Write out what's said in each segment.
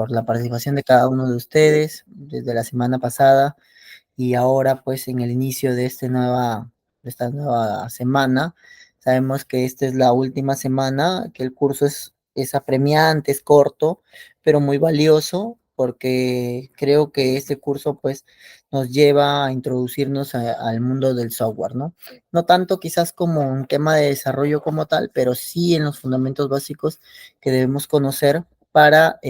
por la participación de cada uno de ustedes desde la semana pasada y ahora pues en el inicio de de esta nueva semana. Sabemos que esta es la última semana, que el curso es apremiante, es corto, pero muy valioso porque creo que este curso pues nos lleva a introducirnos al mundo del software, ¿no? No tanto quizás como un tema de desarrollo como tal, pero sí en los fundamentos básicos que debemos conocer para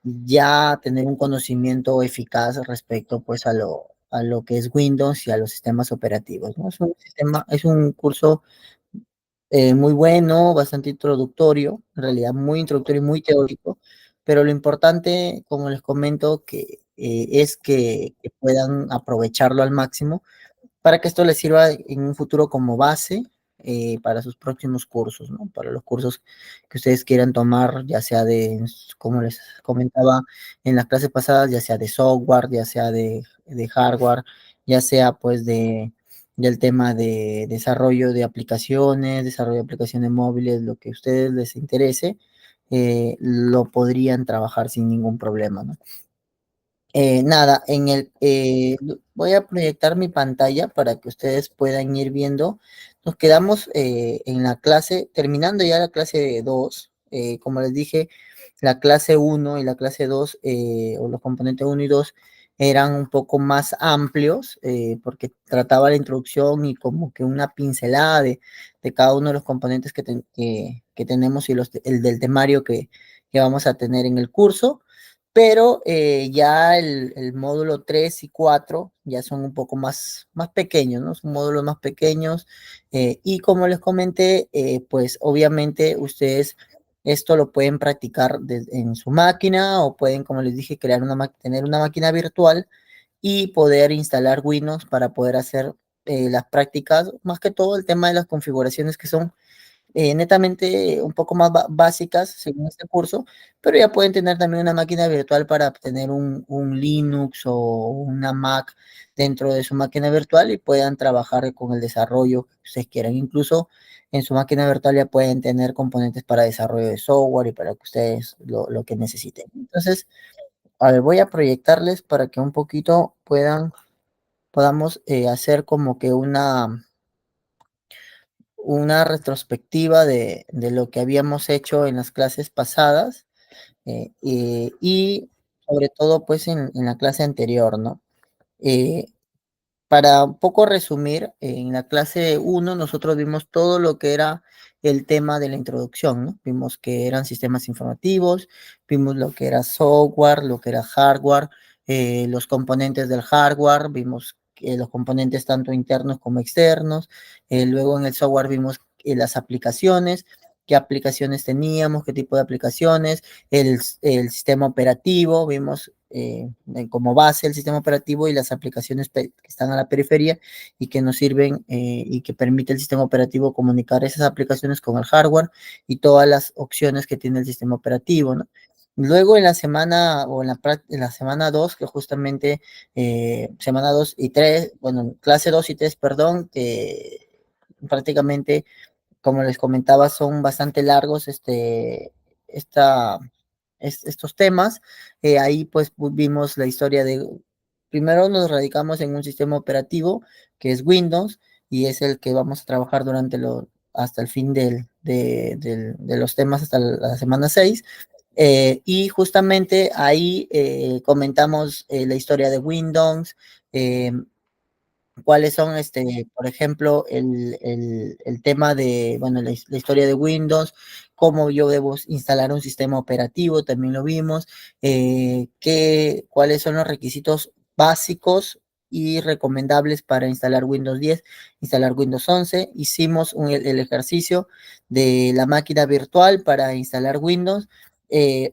ya tener un conocimiento eficaz respecto pues a lo que es Windows y a los sistemas operativos, ¿no? Es un curso muy bueno, bastante introductorio, en realidad muy introductorio y muy teórico, pero lo importante, como les comento, es que puedan aprovecharlo al máximo para que esto les sirva en un futuro como base para sus próximos cursos, ¿no? Para los cursos que ustedes quieran tomar, ya sea como les comentaba en las clases pasadas, ya sea de software, ya sea de hardware, ya sea pues del tema de desarrollo de aplicaciones móviles, lo que a ustedes les interese, lo podrían trabajar sin ningún problema, ¿no? Nada, voy a proyectar mi pantalla para que ustedes puedan ir viendo. Nos quedamos en la clase, terminando ya la clase 2. Como les dije, la clase uno y la clase 2 o los componentes uno y 2 eran un poco más amplios porque trataba la introducción y como que una pincelada de cada uno de los componentes que tenemos y el del temario que vamos a tener en el curso, pero ya el módulo 3 y 4 ya son un poco más pequeños, ¿no? Son módulos más pequeños y como les comenté, pues obviamente ustedes esto lo pueden practicar en su máquina o pueden, como les dije, tener una máquina virtual y poder instalar Windows para poder hacer las prácticas, más que todo el tema de las configuraciones que son netamente un poco más básicas según este curso, pero ya pueden tener también una máquina virtual para tener un Linux o una Mac dentro de su máquina virtual y puedan trabajar con el desarrollo que ustedes quieran. Incluso en su máquina virtual ya pueden tener componentes para desarrollo de software y para que ustedes lo que necesiten. Entonces, a ver, voy a proyectarles para que un poquito podamos hacer como que una retrospectiva de lo que habíamos hecho en las clases pasadas y sobre todo pues en la clase anterior, ¿no? Eh, para un poco resumir, en la clase uno nosotros vimos todo lo que era el tema de la introducción, ¿no? Vimos que eran sistemas informativos, vimos lo que era software, lo que era hardware, los componentes del hardware, vimos que los componentes tanto internos como externos, luego en el software vimos las aplicaciones, qué aplicaciones teníamos, qué tipo de aplicaciones, el sistema operativo, vimos como base el sistema operativo y las aplicaciones que están a la periferia y que nos sirven y que permite el sistema operativo comunicar esas aplicaciones con el hardware y todas las opciones que tiene el sistema operativo, ¿no? Luego en la semana o en la semana 2 que justamente semana 2 y 3 bueno, clase 2 y 3 perdón, que prácticamente como les comentaba, son bastante largos esta, estos temas. Ahí pues vimos la historia primero nos radicamos en un sistema operativo que es Windows y es el que vamos a trabajar hasta el fin de los temas, hasta la semana 6. Y justamente ahí comentamos la historia de Windows, eh, cuáles son, por ejemplo, el tema de, bueno, la historia de Windows, cómo yo debo instalar un sistema operativo, también lo vimos, cuáles son los requisitos básicos y recomendables para instalar Windows 10, instalar Windows 11. Hicimos el ejercicio de la máquina virtual para instalar Windows.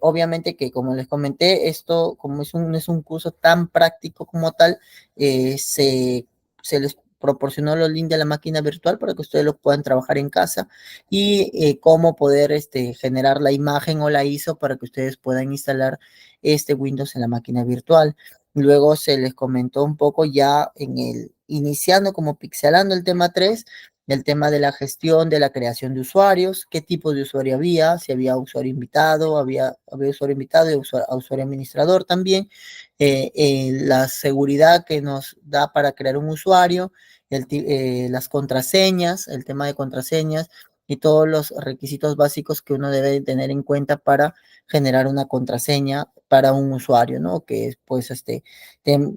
Obviamente que como les comenté, esto como es un curso tan práctico como tal, se les proporcionó los links de la máquina virtual para que ustedes lo puedan trabajar en casa y cómo poder generar la imagen o la ISO para que ustedes puedan instalar este Windows en la máquina virtual. Luego se les comentó un poco ya iniciando como pixelando el tema 3 el tema de la gestión de la creación de usuarios, qué tipo de usuario había, si había usuario invitado, había usuario invitado y usuario administrador también, la seguridad que nos da para crear un usuario, las contraseñas, el tema de contraseñas y todos los requisitos básicos que uno debe tener en cuenta para generar una contraseña para un usuario, ¿no? Que es, pues,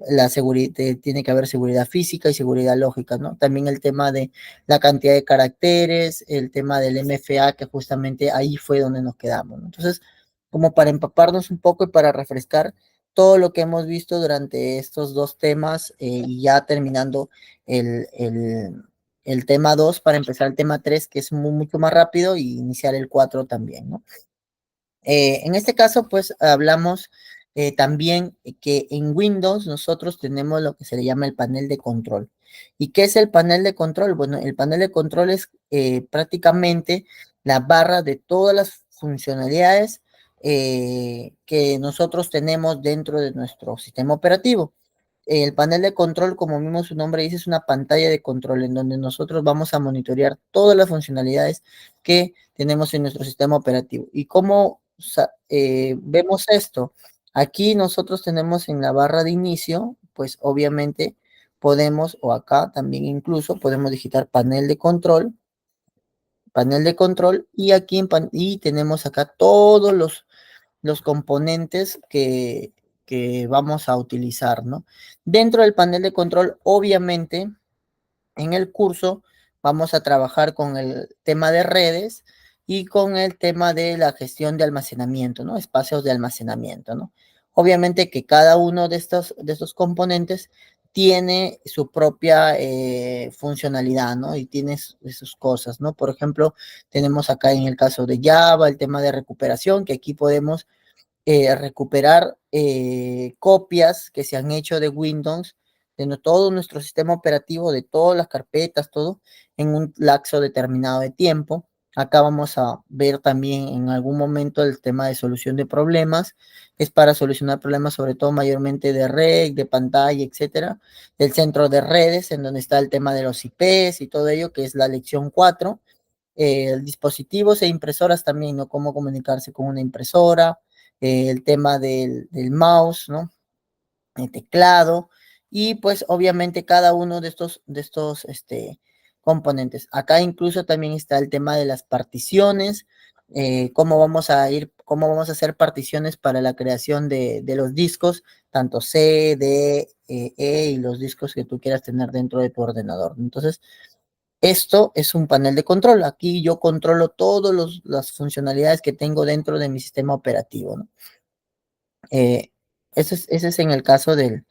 la seguridad, tiene que haber seguridad física y seguridad lógica, ¿no? También el tema de la cantidad de caracteres, el tema del MFA, que justamente ahí fue donde nos quedamos, ¿no? Entonces, como para empaparnos un poco y para refrescar todo lo que hemos visto durante estos dos temas, y ya terminando el, el, el tema 2 para empezar el tema 3 que es mucho más rápido, y iniciar el 4 también, ¿no? En este caso, pues hablamos también que en Windows nosotros tenemos lo que se le llama el panel de control. ¿Y qué es el panel de control? Bueno, el panel de control es prácticamente la barra de todas las funcionalidades que nosotros tenemos dentro de nuestro sistema operativo. El panel de control, como mismo su nombre dice, es una pantalla de control en donde nosotros vamos a monitorear todas las funcionalidades que tenemos en nuestro sistema operativo. ¿Y cómo vemos esto? Aquí nosotros tenemos en la barra de inicio, pues obviamente podemos, o acá también incluso, podemos digitar panel de control, y aquí y tenemos acá todos los componentes que vamos a utilizar, ¿no? Dentro del panel de control, obviamente, en el curso vamos a trabajar con el tema de redes y con el tema de la gestión de almacenamiento, ¿no? Espacios de almacenamiento, ¿no? Obviamente que cada uno de estos componentes tiene su propia funcionalidad, ¿no? Y tiene sus cosas, ¿no? Por ejemplo, tenemos acá en el caso de Java el tema de recuperación, que aquí podemos recuperar copias que se han hecho de Windows, de todo nuestro sistema operativo, de todas las carpetas, todo, en un lapso determinado de tiempo. Acá vamos a ver también en algún momento el tema de solución de problemas. Es para solucionar problemas sobre todo mayormente de red, de pantalla, etcétera. Del centro de redes, en donde está el tema de los IPs y todo ello, que es la lección 4. Dispositivos e impresoras también, ¿no? Cómo comunicarse con una impresora, el tema del mouse, ¿no? El teclado, y pues obviamente cada uno de estos componentes. Acá incluso también está el tema de las particiones, cómo vamos a hacer particiones para la creación de los discos, tanto C, D, y los discos que tú quieras tener dentro de tu ordenador. Entonces, esto es un panel de control. Aquí yo controlo todas las funcionalidades que tengo dentro de mi sistema operativo, ¿no? Eh, ese es en el caso del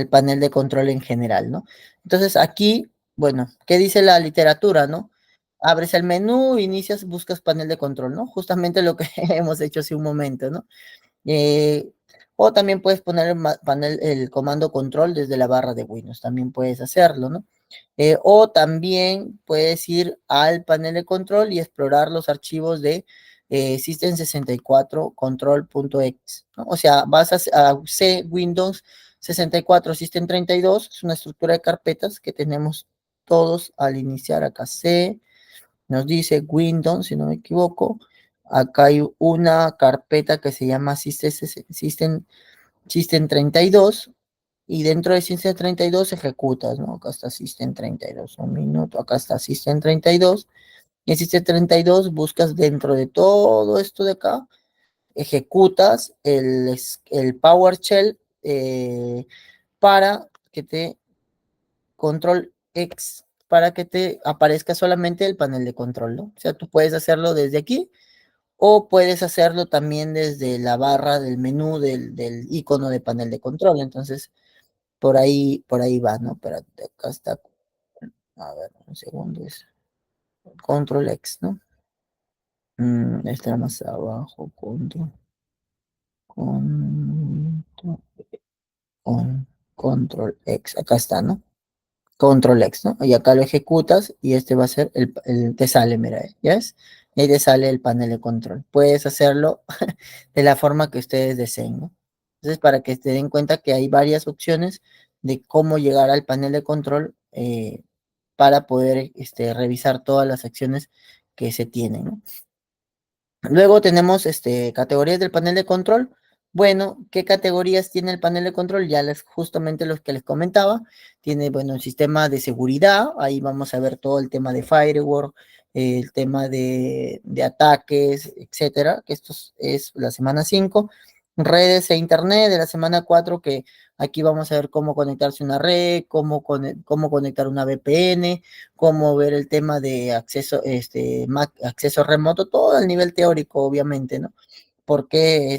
panel de control en general, ¿no? Entonces aquí, bueno, ¿qué dice la literatura, no? Abres el menú, inicias, buscas panel de control, ¿no? Justamente lo que hemos hecho hace un momento, ¿no? Eh, o también puedes poner el comando control desde la barra de Windows, también puedes hacerlo, ¿no? O también puedes ir al panel de control y explorar los archivos de System64 control.exe, ¿no? O sea, vas a C Windows 64 System32, es una estructura de carpetas que tenemos todos al iniciar acá. C, nos dice Windows, si no me equivoco. Acá hay una carpeta que se llama System32, y dentro de System 32 ejecutas, ¿no? Acá está System 32, un minuto, acá está System 32, y en System 32 buscas dentro de todo esto de acá, ejecutas el PowerShell para que te control X, para que te aparezca solamente el panel de control, ¿no? O sea, tú puedes hacerlo desde aquí, o puedes hacerlo también desde la barra del menú del icono de panel de control. Entonces, por ahí va, ¿no? Pero acá está, a ver, un segundo, es Control X, ¿no? Está más abajo, control, control X, acá está, ¿no? Control X, ¿no? Y acá lo ejecutas y este va a ser te sale, mira, ¿ya ves? Y ahí te sale el panel de control. Puedes hacerlo de la forma que ustedes deseen, ¿no? Entonces, para que se den cuenta que hay varias opciones de cómo llegar al panel de control, para poder revisar todas las acciones que se tienen, ¿no? Luego tenemos categorías del panel de control. Bueno, ¿qué categorías tiene el panel de control? Ya justamente los que les comentaba. Tiene, bueno, un sistema de seguridad. Ahí vamos a ver todo el tema de firewall, el tema de ataques, etcétera. Que esto es la semana 5. Redes e internet de la semana 4, que aquí vamos a ver cómo conectarse a una red, cómo conectar una VPN, cómo ver el tema de acceso, acceso remoto, todo al nivel teórico, obviamente, ¿no? Porque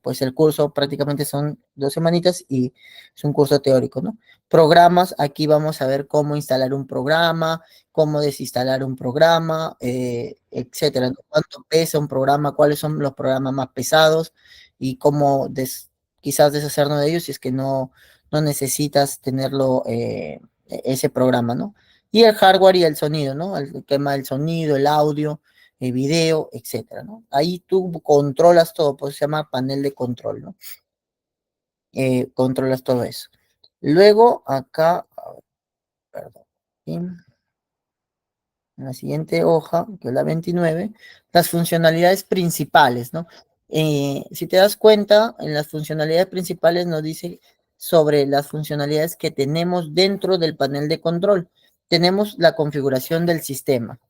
pues el curso prácticamente son 2 semanitas y es un curso teórico, ¿no? Programas, aquí vamos a ver cómo instalar un programa, cómo desinstalar un programa, etcétera, ¿no? Cuánto pesa un programa, cuáles son los programas más pesados y cómo quizás deshacernos de ellos si es que no necesitas tenerlo, ese programa, ¿no? Y el hardware y el sonido, ¿no? El tema del sonido, el audio, el video, etcétera, ¿no? Ahí tú controlas todo, pues se llama panel de control, ¿no? Controlas todo eso. Luego, acá, a ver, perdón, aquí, en la siguiente hoja, que es la 29, las funcionalidades principales, ¿no? Si te das cuenta, en las funcionalidades principales nos dice sobre las funcionalidades que tenemos dentro del panel de control. Tenemos la configuración del sistema.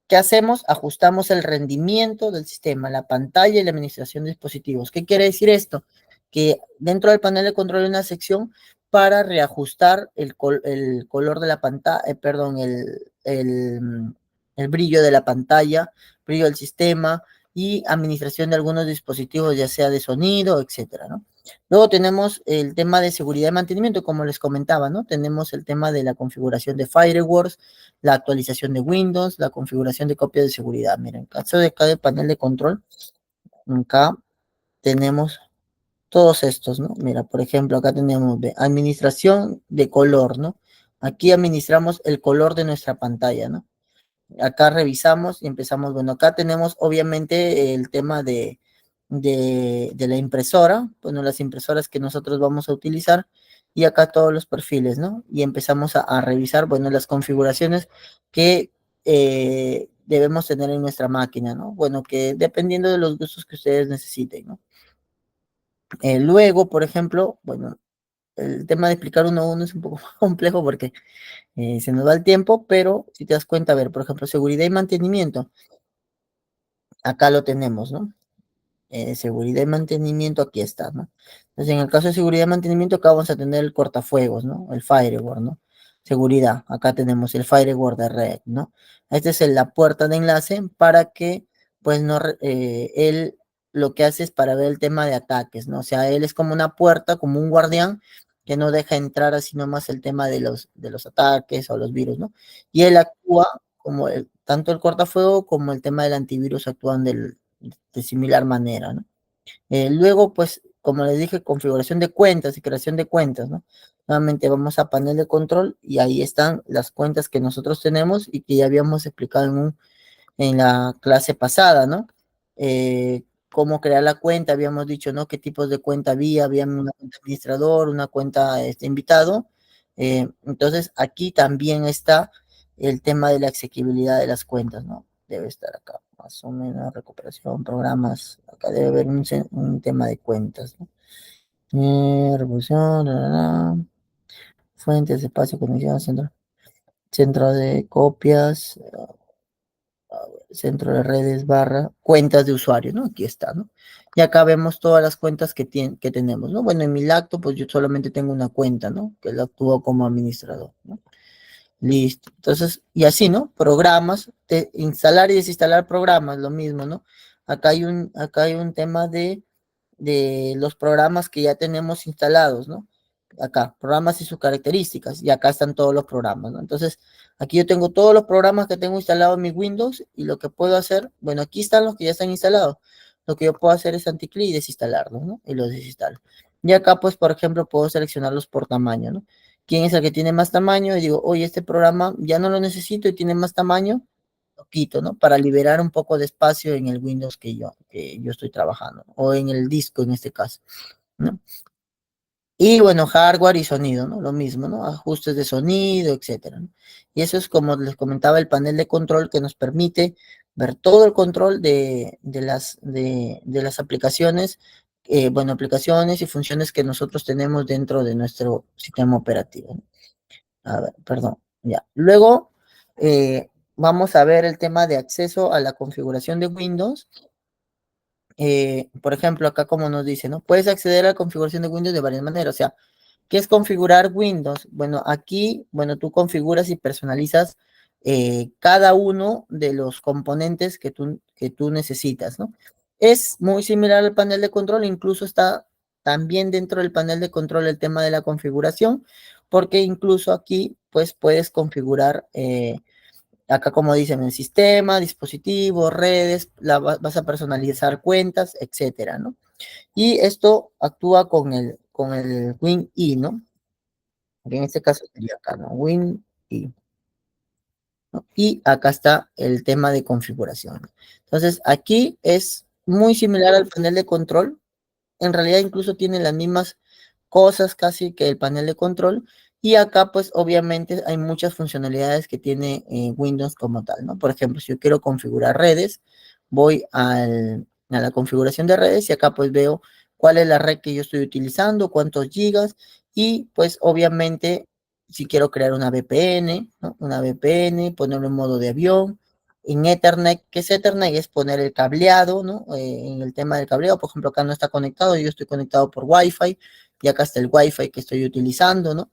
¿Qué hacemos? Ajustamos el rendimiento del sistema, la pantalla y la administración de dispositivos. ¿Qué quiere decir esto? Que dentro del panel de control hay una sección para reajustar el color de la pantalla, perdón, el brillo de la pantalla, brillo del sistema y administración de algunos dispositivos, ya sea de sonido, etcétera, ¿no? Luego tenemos el tema de seguridad y mantenimiento, como les comentaba, ¿no? Tenemos el tema de la configuración de firewalls, la actualización de Windows, la configuración de copia de seguridad. Miren, en caso de cada panel de control, acá tenemos todos estos, ¿no? Mira, por ejemplo, acá tenemos de administración de color, ¿no? Aquí administramos el color de nuestra pantalla, ¿no? Acá revisamos y empezamos, bueno, acá tenemos obviamente el tema de la impresora, bueno, las impresoras que nosotros vamos a utilizar, y acá todos los perfiles, ¿no? Y empezamos a revisar, bueno, las configuraciones que debemos tener en nuestra máquina, ¿no? Bueno, que dependiendo de los gustos que ustedes necesiten, ¿no? Luego, por ejemplo, bueno, el tema de explicar uno a uno es un poco más complejo porque se nos va el tiempo, pero si te das cuenta, a ver, por ejemplo, seguridad y mantenimiento, acá lo tenemos, ¿no? Seguridad y mantenimiento, aquí está, ¿no? Entonces, en el caso de seguridad y mantenimiento, acá vamos a tener el cortafuegos, ¿no? El firewall, ¿no? Seguridad, acá tenemos el firewall de red, ¿no? Esta es la puerta de enlace para que, pues, no, él lo que hace es para ver el tema de ataques, ¿no? O sea, él es como una puerta, como un guardián que no deja entrar así nomás el tema de los ataques o los virus, ¿no? Y él actúa como tanto el cortafuego como el tema del antivirus actúan de similar manera, ¿no? Luego, pues, como les dije, configuración de cuentas y creación de cuentas, ¿no? Nuevamente vamos a panel de control y ahí están las cuentas que nosotros tenemos y que ya habíamos explicado en la clase pasada, ¿no? Cómo crear la cuenta, habíamos dicho, ¿no? Qué tipos de cuenta había una cuenta administrador, una cuenta invitado. Entonces, aquí también está el tema de la asequibilidad de las cuentas, ¿no? Debe estar acá, más o menos, recuperación, programas, acá debe haber un tema de cuentas, ¿no? Revolución, fuentes, espacio, conexión, centro de copias, centro de redes barra cuentas de usuario, ¿no? Aquí está, ¿no? Y acá vemos todas las cuentas que tenemos, ¿no? Bueno, en mi lacto, pues yo solamente tengo una cuenta, ¿no? Que la actúo como administrador, ¿no? Listo. Entonces, y así, ¿no? Programas, instalar y desinstalar programas, lo mismo, ¿no? Acá hay un tema de los programas que ya tenemos instalados, ¿no? Acá, programas y sus características, y acá están todos los programas, ¿no? Entonces, aquí yo tengo todos los programas que tengo instalados en mi Windows, y lo que puedo hacer, bueno, aquí están los que ya están instalados. Lo que yo puedo hacer es anticlic y desinstalarlos, ¿no? Y los desinstalo. Y acá, pues, por ejemplo, puedo seleccionarlos por tamaño, ¿no? ¿Quién es el que tiene más tamaño? Y digo, oye, este programa ya no lo necesito y tiene más tamaño, lo quito, ¿no? Para liberar un poco de espacio en el Windows que yo estoy trabajando, o en el disco en este caso, ¿no? Y bueno, hardware y sonido, ¿no? Lo mismo, ¿no? Ajustes de sonido, etcétera, ¿no? Y eso es como les comentaba el panel de control que nos permite ver todo el control de las aplicaciones, bueno, aplicaciones y funciones que nosotros tenemos dentro de nuestro sistema operativo, ¿no? A ver, perdón, ya. Luego, vamos a ver el tema de acceso a la configuración de Windows. Por ejemplo, acá como nos dice, ¿no? Puedes acceder a la configuración de Windows de varias maneras. O sea, ¿qué es configurar Windows? Bueno, aquí, bueno, tú configuras y personalizas cada uno de los componentes que tú necesitas, ¿no? Es muy similar al panel de control, incluso está también dentro del panel de control el tema de la configuración, porque incluso aquí, pues, puedes configurar acá como dicen, el sistema, dispositivos, redes, vas a personalizar cuentas, etcétera, ¿no? Y esto actúa con el WinI, ¿no? Que en este caso sería acá, ¿no? WinI, ¿no? Y acá está el tema de configuración. Entonces, aquí es muy similar al panel de control, en realidad incluso tiene las mismas cosas casi que el panel de control. Y acá, pues, obviamente hay muchas funcionalidades que tiene Windows como tal, ¿no? Por ejemplo, si yo quiero configurar redes, voy a la configuración de redes y acá, pues, veo cuál es la red que yo estoy utilizando, cuántos gigas y, pues, obviamente, si quiero crear una VPN, ¿no? Una VPN, ponerlo en modo de avión, en Ethernet, ¿qué es Ethernet? Es poner el cableado, ¿no? En el tema del cableado, por ejemplo, acá no está conectado, yo estoy conectado por Wi-Fi, y acá está el Wi-Fi que estoy utilizando, ¿no?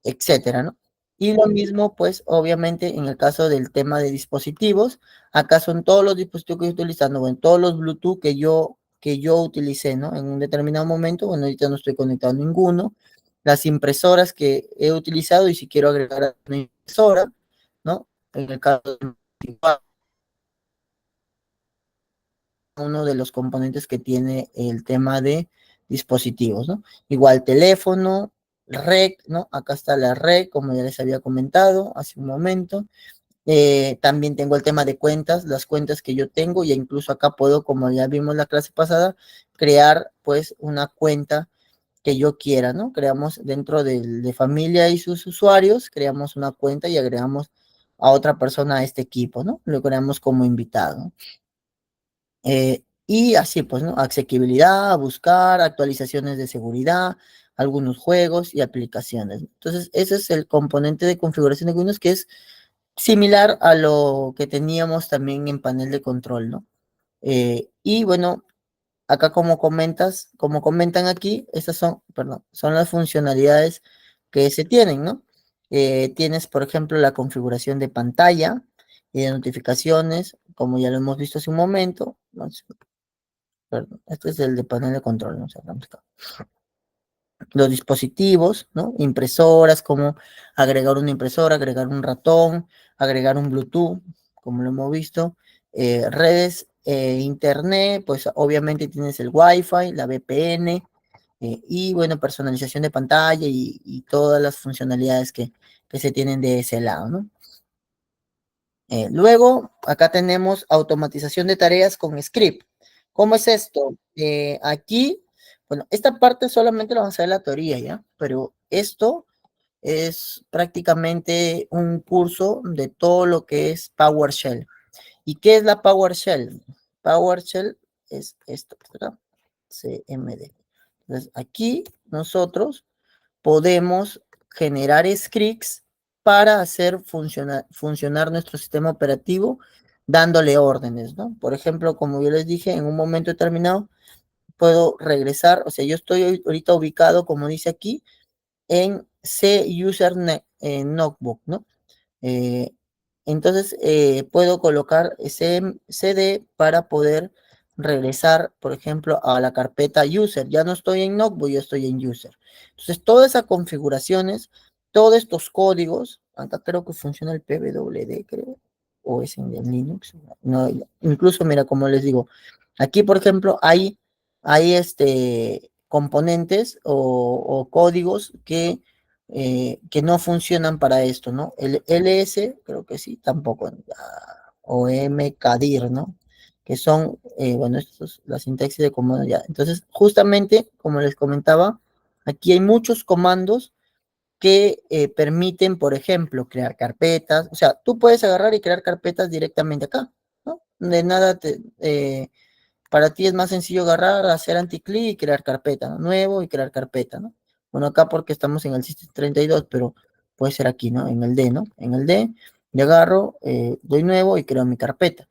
Etcétera, ¿no? Y lo mismo, pues, obviamente, en el caso del tema de dispositivos, acá son todos los dispositivos que estoy utilizando, bueno, todos los Bluetooth que yo utilicé, ¿no? En un determinado momento, bueno, ahorita no estoy conectado a ninguno, las impresoras que he utilizado y si quiero agregar una impresora, ¿no? En el caso de uno de los componentes que tiene el tema de dispositivos, ¿no? Igual teléfono, red, ¿no? Acá está la red, como ya les había comentado hace un momento. También tengo el tema de cuentas, las cuentas que yo tengo, y incluso acá puedo, como ya vimos la clase pasada, crear pues una cuenta que yo quiera, ¿no? Creamos dentro de familia y sus usuarios, creamos una cuenta y agregamos a otra persona a este equipo, ¿no? Lo creamos como invitado, ¿no? Y así, pues, ¿no? Asequibilidad, buscar, actualizaciones de seguridad, algunos juegos y aplicaciones. Entonces, ese es el componente de configuración de Windows que es similar a lo que teníamos también en panel de control, ¿no? Y bueno, acá como comentan aquí, estas son, perdón, son las funcionalidades que se tienen, ¿no? Tienes, por ejemplo, la configuración de pantalla y de notificaciones, como ya lo hemos visto hace un momento, ¿no? Perdón, este es el de panel de control, ¿no? Cerramos acá. Los dispositivos, ¿no? Impresoras, como agregar una impresora, agregar un ratón, agregar un Bluetooth, como lo hemos visto. Redes, internet, pues obviamente tienes el Wi-Fi, la VPN, y bueno, personalización de pantalla y todas las funcionalidades que se tienen de ese lado, ¿no? Luego, acá tenemos automatización de tareas con script. ¿Cómo es esto? Aquí, bueno, esta parte solamente lo vamos a ver en la teoría, ¿ya? Pero esto es prácticamente un curso de todo lo que es PowerShell. ¿Y qué es la PowerShell? PowerShell es esto, ¿verdad? CMD. Entonces, aquí nosotros podemos generar scripts para hacer funcionar nuestro sistema operativo dándole órdenes, ¿no? Por ejemplo, como yo les dije, en un momento determinado puedo regresar, o sea, yo estoy ahorita ubicado, como dice aquí, en C User Notebook, ¿no? Eh, entonces, puedo colocar ese CD para poder regresar, por ejemplo, a la carpeta user. Ya no estoy en notebook, yo estoy en user. Entonces, todas esas configuraciones, todos estos códigos, acá creo que funciona el PWD, creo, o es en el Linux. No, incluso, mira, como les digo, aquí, por ejemplo, hay componentes o códigos que no funcionan para esto, ¿no? El LS, creo que sí, tampoco, o MKDIR, ¿no? Que son, bueno, estos, la sintaxis de comando ya. Entonces, justamente, como les comentaba, Aquí hay muchos comandos que permiten, por ejemplo, crear carpetas. O sea, tú puedes agarrar y crear carpetas directamente acá, ¿no? De nada para ti es más sencillo agarrar, hacer anticlic y crear carpeta, ¿no? Nuevo y crear carpeta, ¿no? Bueno, acá porque estamos en el sistema 32, pero puede ser aquí, ¿no? En el D, ¿no? En el D, le agarro, doy nuevo y creo mi carpeta.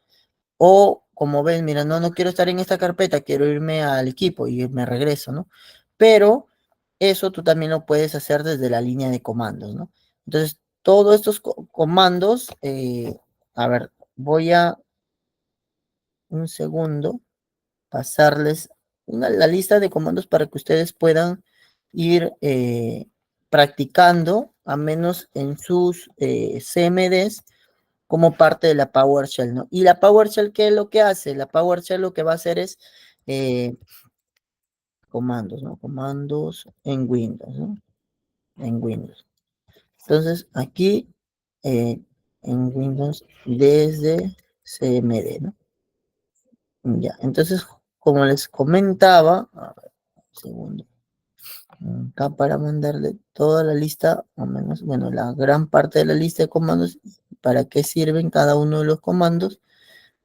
O como ven, mira, no quiero estar en esta carpeta, quiero irme al equipo y me regreso, ¿no? Pero eso tú también lo puedes hacer desde la línea de comandos, ¿no? Entonces, todos estos comandos, a ver, voy a un segundo pasarles la lista de comandos para que ustedes puedan ir practicando, a menos en sus CMDs, como parte de la PowerShell, ¿no? Y la PowerShell, ¿qué es lo que hace? La PowerShell lo que va a hacer es eh, comandos, ¿no? Comandos en Windows, ¿no? En Windows. Entonces, aquí en Windows desde CMD, ¿no? Ya, entonces, como les comentaba, a ver, un segundo, acá para mandarle toda la lista, o menos, bueno, la gran parte de la lista de comandos, para qué sirven cada uno de los comandos,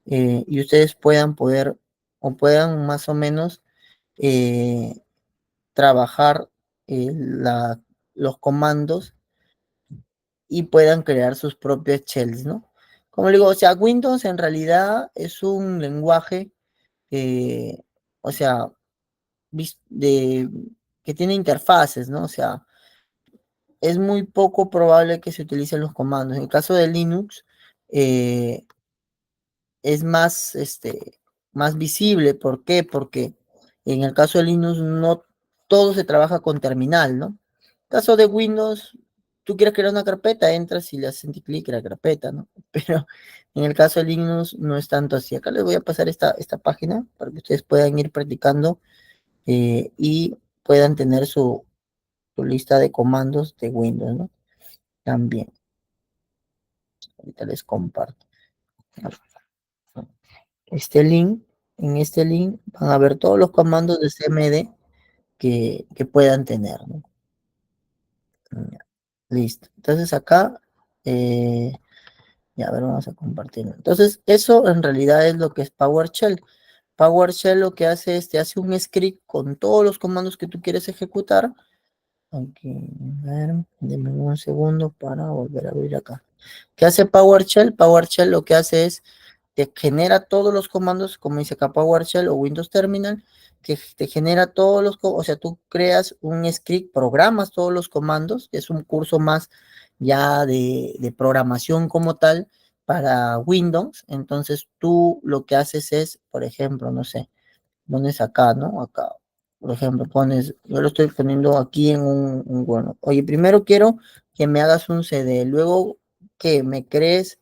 y ustedes o puedan más o menos eh, trabajar los comandos y puedan crear sus propios shells, ¿no? Como le digo, o sea, Windows en realidad es un lenguaje, eh, o sea, de, que tiene interfaces, ¿no? O sea, es muy poco probable que se utilicen los comandos. En el caso de Linux, eh, es más, más visible. ¿Por qué? Porque en el caso de Linux no todo se trabaja con terminal, ¿no? En el caso de Windows, tú quieres crear una carpeta, entras y le haces clic en la carpeta, ¿no? Pero en el caso de Linux no es tanto así. Acá les voy a pasar esta página para que ustedes puedan ir practicando y puedan tener su lista de comandos de Windows, ¿no? También. Ahorita les comparto. En este link van a ver todos los comandos de CMD que puedan tener, ¿no? Ya, listo. Entonces acá, ya a ver, vamos a compartir. Entonces, eso en realidad es lo que es PowerShell. PowerShell lo que hace es, te hace un script con todos los comandos que tú quieres ejecutar. Aquí, a ver, denme un segundo para volver a abrir acá. ¿Qué hace PowerShell? PowerShell lo que hace es te genera todos los comandos, como dice acá PowerShell o Windows Terminal, que te genera todos o sea, tú creas un script, programas todos los comandos, es un curso más ya de programación como tal para Windows. Entonces tú lo que haces es, por ejemplo, no sé, pones acá, ¿no? Acá, por ejemplo, pones, yo lo estoy poniendo aquí en bueno, oye, primero quiero que me hagas un CD, luego que me crees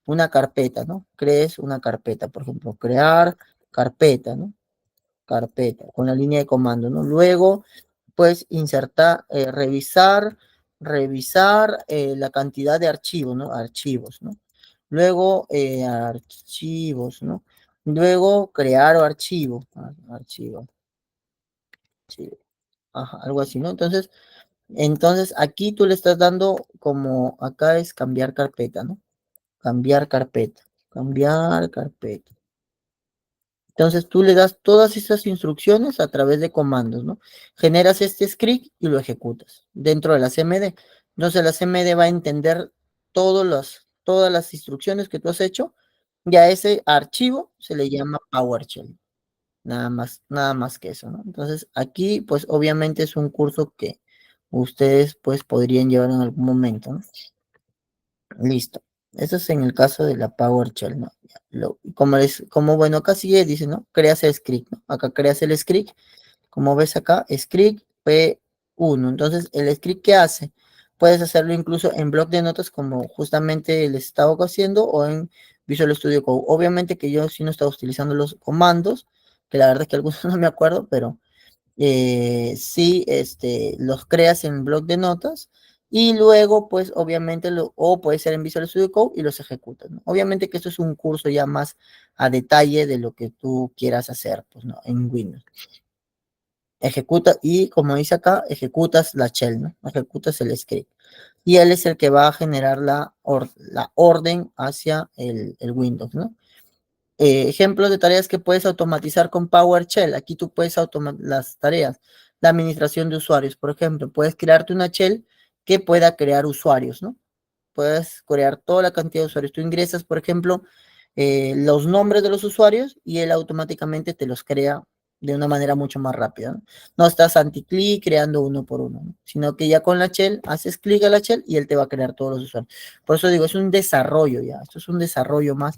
una carpeta, ¿no? Crees una carpeta, por ejemplo, crear carpeta, ¿no? Carpeta, con la línea de comando, ¿no? Luego, pues, insertar, revisar la cantidad de archivos, ¿no? Archivos, ¿no? Luego, archivos, ¿no? Luego, crear archivo, archivo, archivo, ajá, algo así, ¿no? Entonces, aquí tú le estás dando como, acá es cambiar carpeta, ¿no? Cambiar carpeta, cambiar carpeta. Entonces tú le das todas esas instrucciones a través de comandos, ¿no? Generas este script y lo ejecutas dentro de la CMD. Entonces la CMD va a entender todas las instrucciones que tú has hecho y a ese archivo se le llama PowerShell. Nada más que eso, ¿no? Entonces aquí pues obviamente es un curso que ustedes pues podrían llevar en algún momento, ¿no? Listo. Eso es en el caso de la PowerShell, ¿no? Como bueno, acá sigue, dice, ¿no? Creas el script, ¿no? Acá creas el script, como ves acá, script P1. Entonces, el script que hace, puedes hacerlo incluso en bloc de notas, como justamente les estaba haciendo, o en Visual Studio Code. Obviamente que yo sí no estaba utilizando los comandos, que la verdad es que algunos no me acuerdo, pero sí, los creas en bloc de notas y luego, pues, obviamente, o puede ser en Visual Studio Code y los ejecutas, ¿no? Obviamente que esto es un curso ya más a detalle de lo que tú quieras hacer, pues, ¿no? En Windows. Ejecuta, y como dice acá, ejecutas la shell, ¿no? Ejecutas el script. Y él es el que va a generar la orden hacia el Windows, ¿no? Ejemplos de tareas que puedes automatizar con PowerShell. Aquí tú puedes automatizar las tareas. La administración de usuarios, por ejemplo, puedes crearte una shell que pueda crear usuarios, ¿no? Puedes crear toda la cantidad de usuarios. Tú ingresas, por ejemplo, los nombres de los usuarios y él automáticamente te los crea de una manera mucho más rápida, ¿no? No estás anti-clic creando uno por uno, ¿no? Sino que ya con la shell haces clic a la shell y él te va a crear todos los usuarios. Por eso digo, es un desarrollo ya. Esto es un desarrollo más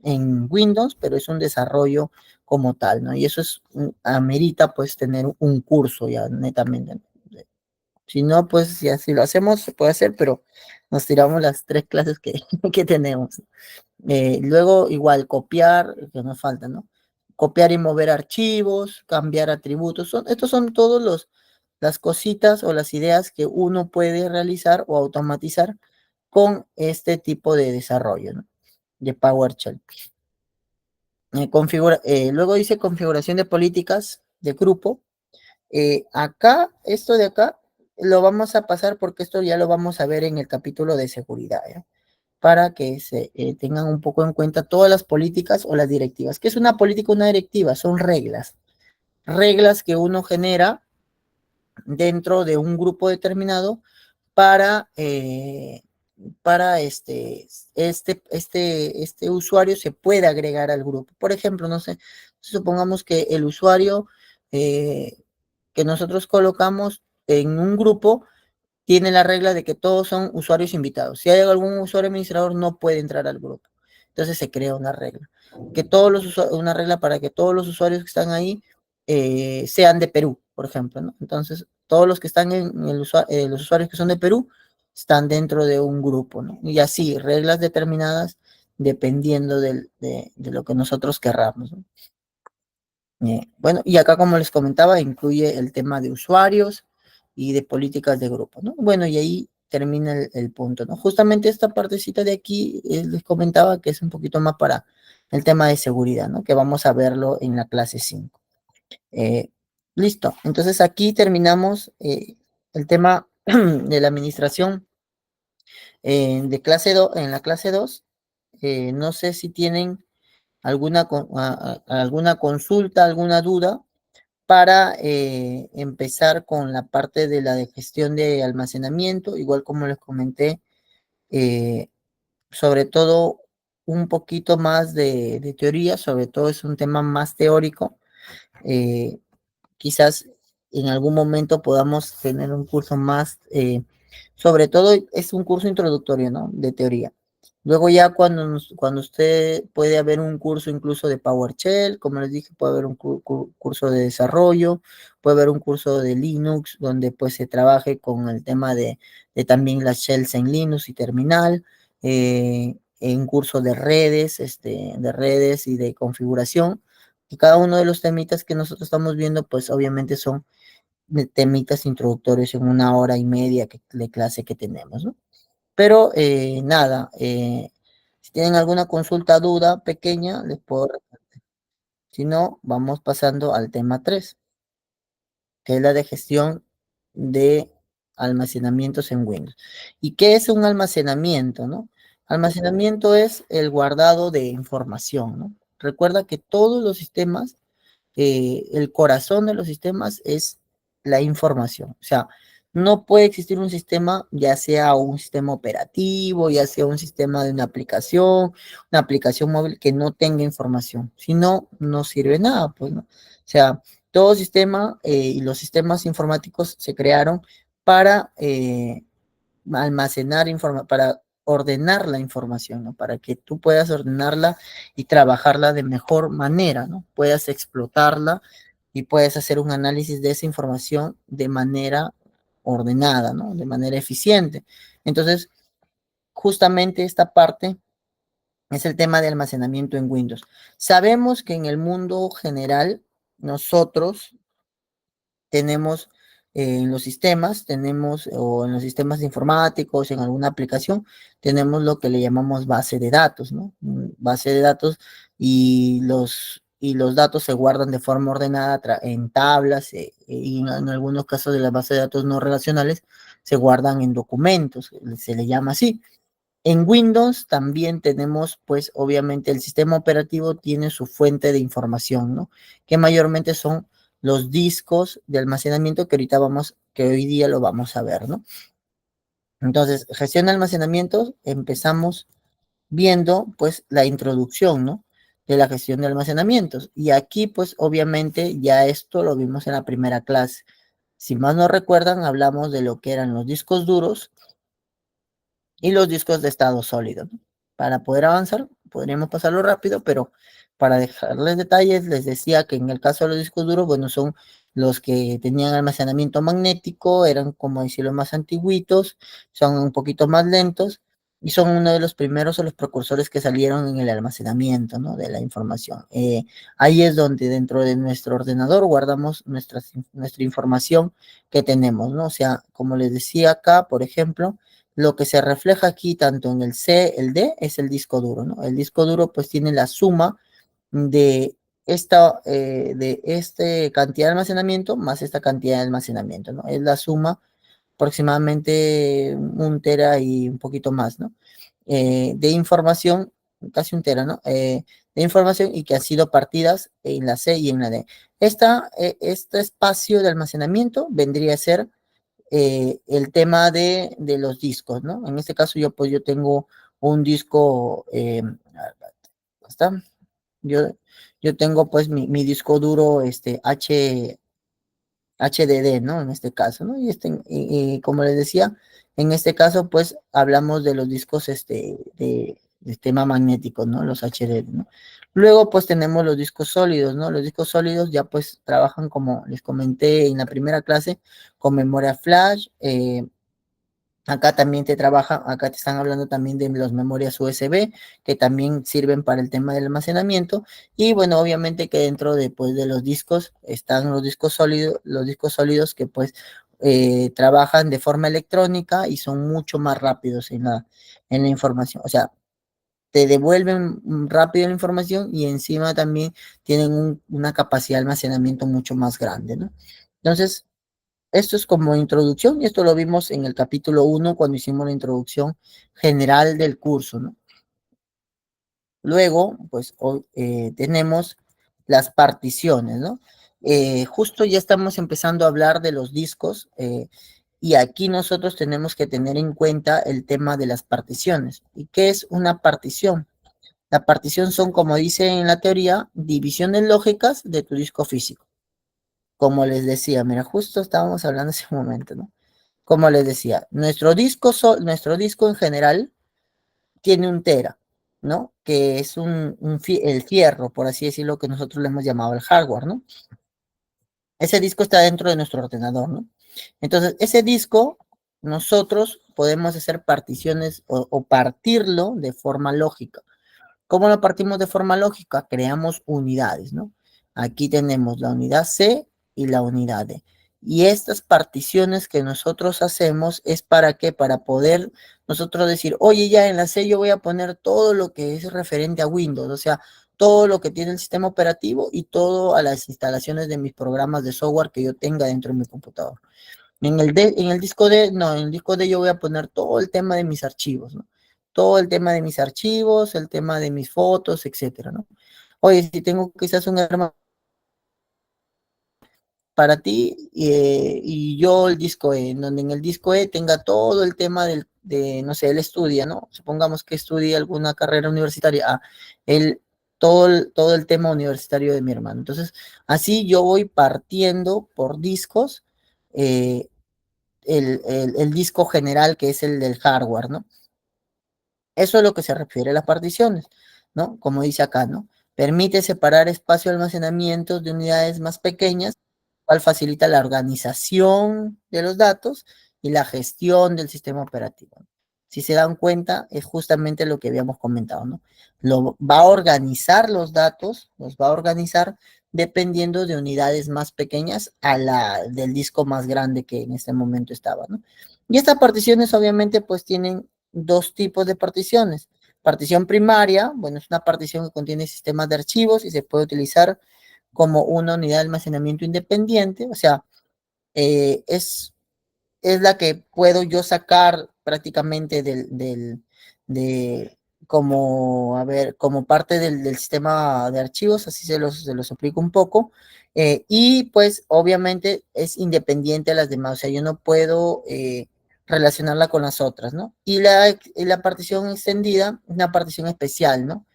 en Windows, pero es un desarrollo como tal, ¿no? Y eso amerita pues tener un curso ya netamente, ¿no? Si no, pues ya si lo hacemos, se puede hacer, pero nos tiramos las 3 clases que, que tenemos. Luego, igual, copiar, que nos falta, ¿no? Copiar y mover archivos, cambiar atributos. Estos son todos las cositas o las ideas que uno puede realizar o automatizar con este tipo de desarrollo, ¿no? De PowerShell. Luego dice configuración de políticas de grupo. Acá, esto de acá, lo vamos a pasar porque esto ya lo vamos a ver en el capítulo de seguridad, ¿ya? Para que se tengan un poco en cuenta todas las políticas o las directivas. ¿Qué es una política o una directiva? Son reglas. Reglas que uno genera dentro de un grupo determinado para, para este usuario se puede agregar al grupo. Por ejemplo, no sé, supongamos que el usuario eh, que nosotros colocamos en un grupo tiene la regla de que todos son usuarios invitados. Si hay algún usuario administrador, no puede entrar al grupo. Entonces se crea una regla. Una regla para que todos los usuarios que están ahí sean de Perú, por ejemplo, ¿no? Entonces, todos los que están los usuarios que son de Perú están dentro de un grupo, ¿no? Y así, reglas determinadas dependiendo de lo que nosotros querramos, ¿no? Bueno, y acá, como les comentaba, incluye el tema de usuarios y de políticas de grupo, ¿no? Bueno, y ahí termina el punto, ¿no? Justamente esta partecita de aquí les comentaba que es un poquito más para el tema de seguridad, ¿no? Que vamos a verlo en la clase 5. Eh, Listo, entonces aquí terminamos el tema de la administración en la clase 2. No sé si tienen alguna consulta, alguna duda para empezar con la parte de la de gestión de almacenamiento, igual como les comenté, eh, sobre todo un poquito más de teoría, sobre todo es un tema más teórico. eh, Quizás en algún momento podamos tener un curso más, sobre todo es un curso introductorio, ¿no? De teoría. Luego ya cuando usted puede haber un curso incluso de PowerShell, como les dije, puede haber un curso de desarrollo, puede haber un curso de Linux, donde pues se trabaje con el tema de también las shells en Linux y terminal, en curso de redes y de configuración. Y cada uno de los temitas que nosotros estamos viendo, pues obviamente son temitas introductorios en 1 hora y media de clase que tenemos, ¿no? Pero nada, si tienen alguna consulta, duda pequeña, les puedo. Si no, vamos pasando al tema 3, que es la de gestión de almacenamientos en Windows. ¿Y qué es un almacenamiento, no? Almacenamiento es el guardado de información, ¿no? Recuerda que todos los sistemas, el corazón de los sistemas es la información. O sea, no puede existir un sistema, ya sea un sistema operativo, ya sea un sistema de una aplicación móvil que no tenga información. Si no, no sirve nada, pues, ¿no? O sea, todo sistema y los sistemas informáticos se crearon para almacenar información, para ordenar la información, ¿no? Para que tú puedas ordenarla y trabajarla de mejor manera, ¿no? Puedas explotarla y puedes hacer un análisis de esa información de manera ordenada, ¿no? De manera eficiente. Entonces, justamente esta parte es el tema de almacenamiento en Windows. Sabemos que en el mundo general, nosotros tenemos en los sistemas, o en los sistemas informáticos, en alguna aplicación, tenemos lo que le llamamos base de datos, ¿no? Base de datos y y los datos se guardan de forma ordenada en tablas y en algunos casos de las bases de datos no relacionales se guardan en documentos, se le llama así. En Windows también tenemos, pues obviamente el sistema operativo tiene su fuente de información, ¿no? Que mayormente son los discos de almacenamiento que hoy día lo vamos a ver, ¿no? Entonces, gestión de almacenamientos, empezamos viendo pues la introducción, ¿no? De la gestión de almacenamientos. Y aquí pues obviamente ya esto lo vimos en la primera clase. Si más no recuerdan, hablamos de lo que eran los discos duros y los discos de estado sólido, ¿no? Para poder avanzar, podríamos pasarlo rápido, pero para dejarles detalles, les decía que en el caso de los discos duros, bueno, son los que tenían almacenamiento magnético, eran como decirlo más antiguitos, son un poquito más lentos y son uno de los primeros o los precursores que salieron en el almacenamiento, ¿no? De la información. Ahí es donde dentro de nuestro ordenador guardamos nuestra información que tenemos, ¿no? O sea, como les decía acá, por ejemplo, lo que se refleja aquí tanto en el C, el D, es el disco duro, ¿no? El disco duro pues tiene la suma de esta cantidad de almacenamiento más esta cantidad de almacenamiento, ¿no? Es la suma aproximadamente 1 tera y un poquito más, ¿no? De información, casi 1 tera, ¿no? De información y que ha sido partidas en la C y en la D. Este espacio de almacenamiento vendría a ser el tema de los discos, ¿no? En este caso yo tengo un disco, ¿está? Yo, yo tengo pues mi disco duro HDD, ¿no? En este caso, ¿no? Y como les decía, en este caso pues hablamos de los discos de tema magnético, ¿no? Los HDD, ¿no? Luego pues tenemos los discos sólidos, ¿no? Los discos sólidos ya pues trabajan como les comenté en la primera clase con memoria flash, acá también acá te están hablando también de las memorias USB, que también sirven para el tema del almacenamiento. Y bueno, obviamente que dentro de, pues, de los discos están los discos sólidos que pues trabajan de forma electrónica y son mucho más rápidos en la información. O sea, te devuelven rápido la información y encima también tienen una capacidad de almacenamiento mucho más grande, ¿no? Entonces, esto es como introducción y esto lo vimos en el capítulo 1 cuando hicimos la introducción general del curso, ¿no? Luego, pues hoy tenemos las particiones, ¿no? Justo ya estamos empezando a hablar de los discos y aquí nosotros tenemos que tener en cuenta el tema de las particiones. ¿Y qué es una partición? La partición son, como dice en la teoría, divisiones lógicas de tu disco físico. Como les decía, mira, justo estábamos hablando hace un momento, ¿no? Como les decía, nuestro disco en general tiene 1 tera, ¿no? Que es el fierro, por así decirlo, que nosotros le hemos llamado el hardware, ¿no? Ese disco está dentro de nuestro ordenador, ¿no? Entonces, ese disco, nosotros podemos hacer particiones o partirlo de forma lógica. ¿Cómo lo partimos de forma lógica? Creamos unidades, ¿no? Aquí tenemos la unidad C y la unidad D. Y estas particiones que nosotros hacemos es para qué? Para poder nosotros decir, oye, ya en la C yo voy a poner todo lo que es referente a Windows, o sea, todo lo que tiene el sistema operativo y todo a las instalaciones de mis programas de software que yo tenga dentro de mi computador. En el disco D, no, en el disco D yo voy a poner todo el tema de mis archivos, ¿no? Todo el tema de mis archivos, el tema de mis fotos, etcétera, ¿no? Oye, si tengo quizás un hermano para ti y yo el disco E, en donde en el disco E tenga todo el tema no sé, él estudia, ¿no? Supongamos que estudia alguna carrera universitaria, él, todo el tema universitario de mi hermano. Entonces, así yo voy partiendo por discos eh, el disco general que es el del hardware, ¿no? Eso es lo que se refiere a las particiones, ¿no? Como dice acá, ¿no? Permite separar espacio de almacenamiento de unidades más pequeñas, cual facilita la organización de los datos y la gestión del sistema operativo. Si se dan cuenta, es justamente lo que habíamos comentado, ¿no? Va a organizar los datos, los va a organizar dependiendo de unidades más pequeñas a la del disco más grande que en este momento estaba, ¿no? Y estas particiones obviamente pues tienen dos tipos de particiones. Partición primaria, bueno, es una partición que contiene sistemas de archivos y se puede utilizar como una unidad de almacenamiento independiente, o sea, eh, es es la que puedo yo sacar prácticamente de, como, a ver, como parte del sistema de archivos, así se los explico un poco, y pues obviamente es independiente a las demás, o sea, yo no puedo relacionarla con las otras, ¿no? Y la partición extendida, una partición especial, ¿no?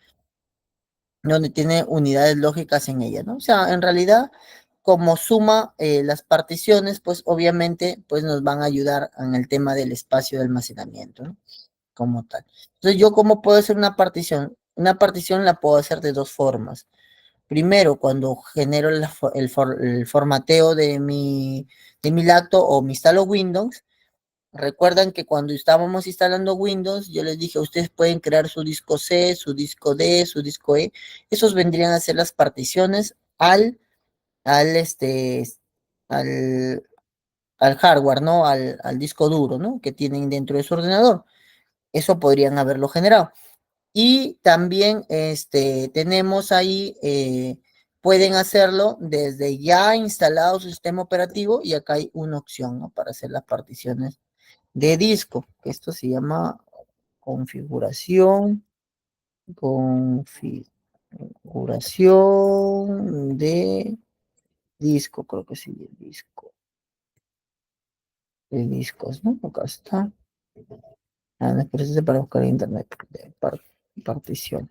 Donde tiene unidades lógicas en ella, ¿no? O sea, en realidad, como suma las particiones, pues obviamente, pues nos van a ayudar en el tema del espacio de almacenamiento, ¿no? Como tal. Entonces, ¿yo cómo puedo hacer una partición? Una partición la puedo hacer de dos formas. Primero, cuando genero el formateo de mi lacto o me instalo Windows, recuerdan que cuando estábamos instalando Windows, yo les dije, ustedes pueden crear su disco C, su disco D, su disco E. Esos vendrían a ser las particiones al, este, al, al hardware, ¿no? Al disco duro, ¿no? Que tienen dentro de su ordenador. Eso podrían haberlo generado. Y también, tenemos ahí, pueden hacerlo desde ya instalado su sistema operativo y acá hay una opción, ¿no? Para hacer las particiones de disco. Esto se llama configuración, configuración de disco, creo que sí, de discos, ¿no? Acá está. Ah, no, espérate para buscar en internet. Partición.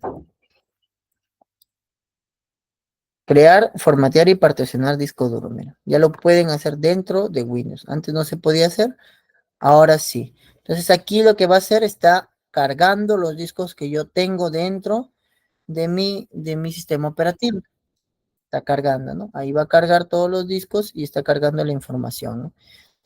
Crear, formatear y particionar disco duro. Mira, ya lo pueden hacer dentro de Windows. Antes no se podía hacer, ahora sí. Entonces aquí lo que va a hacer está cargando los discos que yo tengo dentro de mi sistema operativo. Está cargando, ¿no? Ahí va a cargar todos los discos y está cargando la información, ¿no?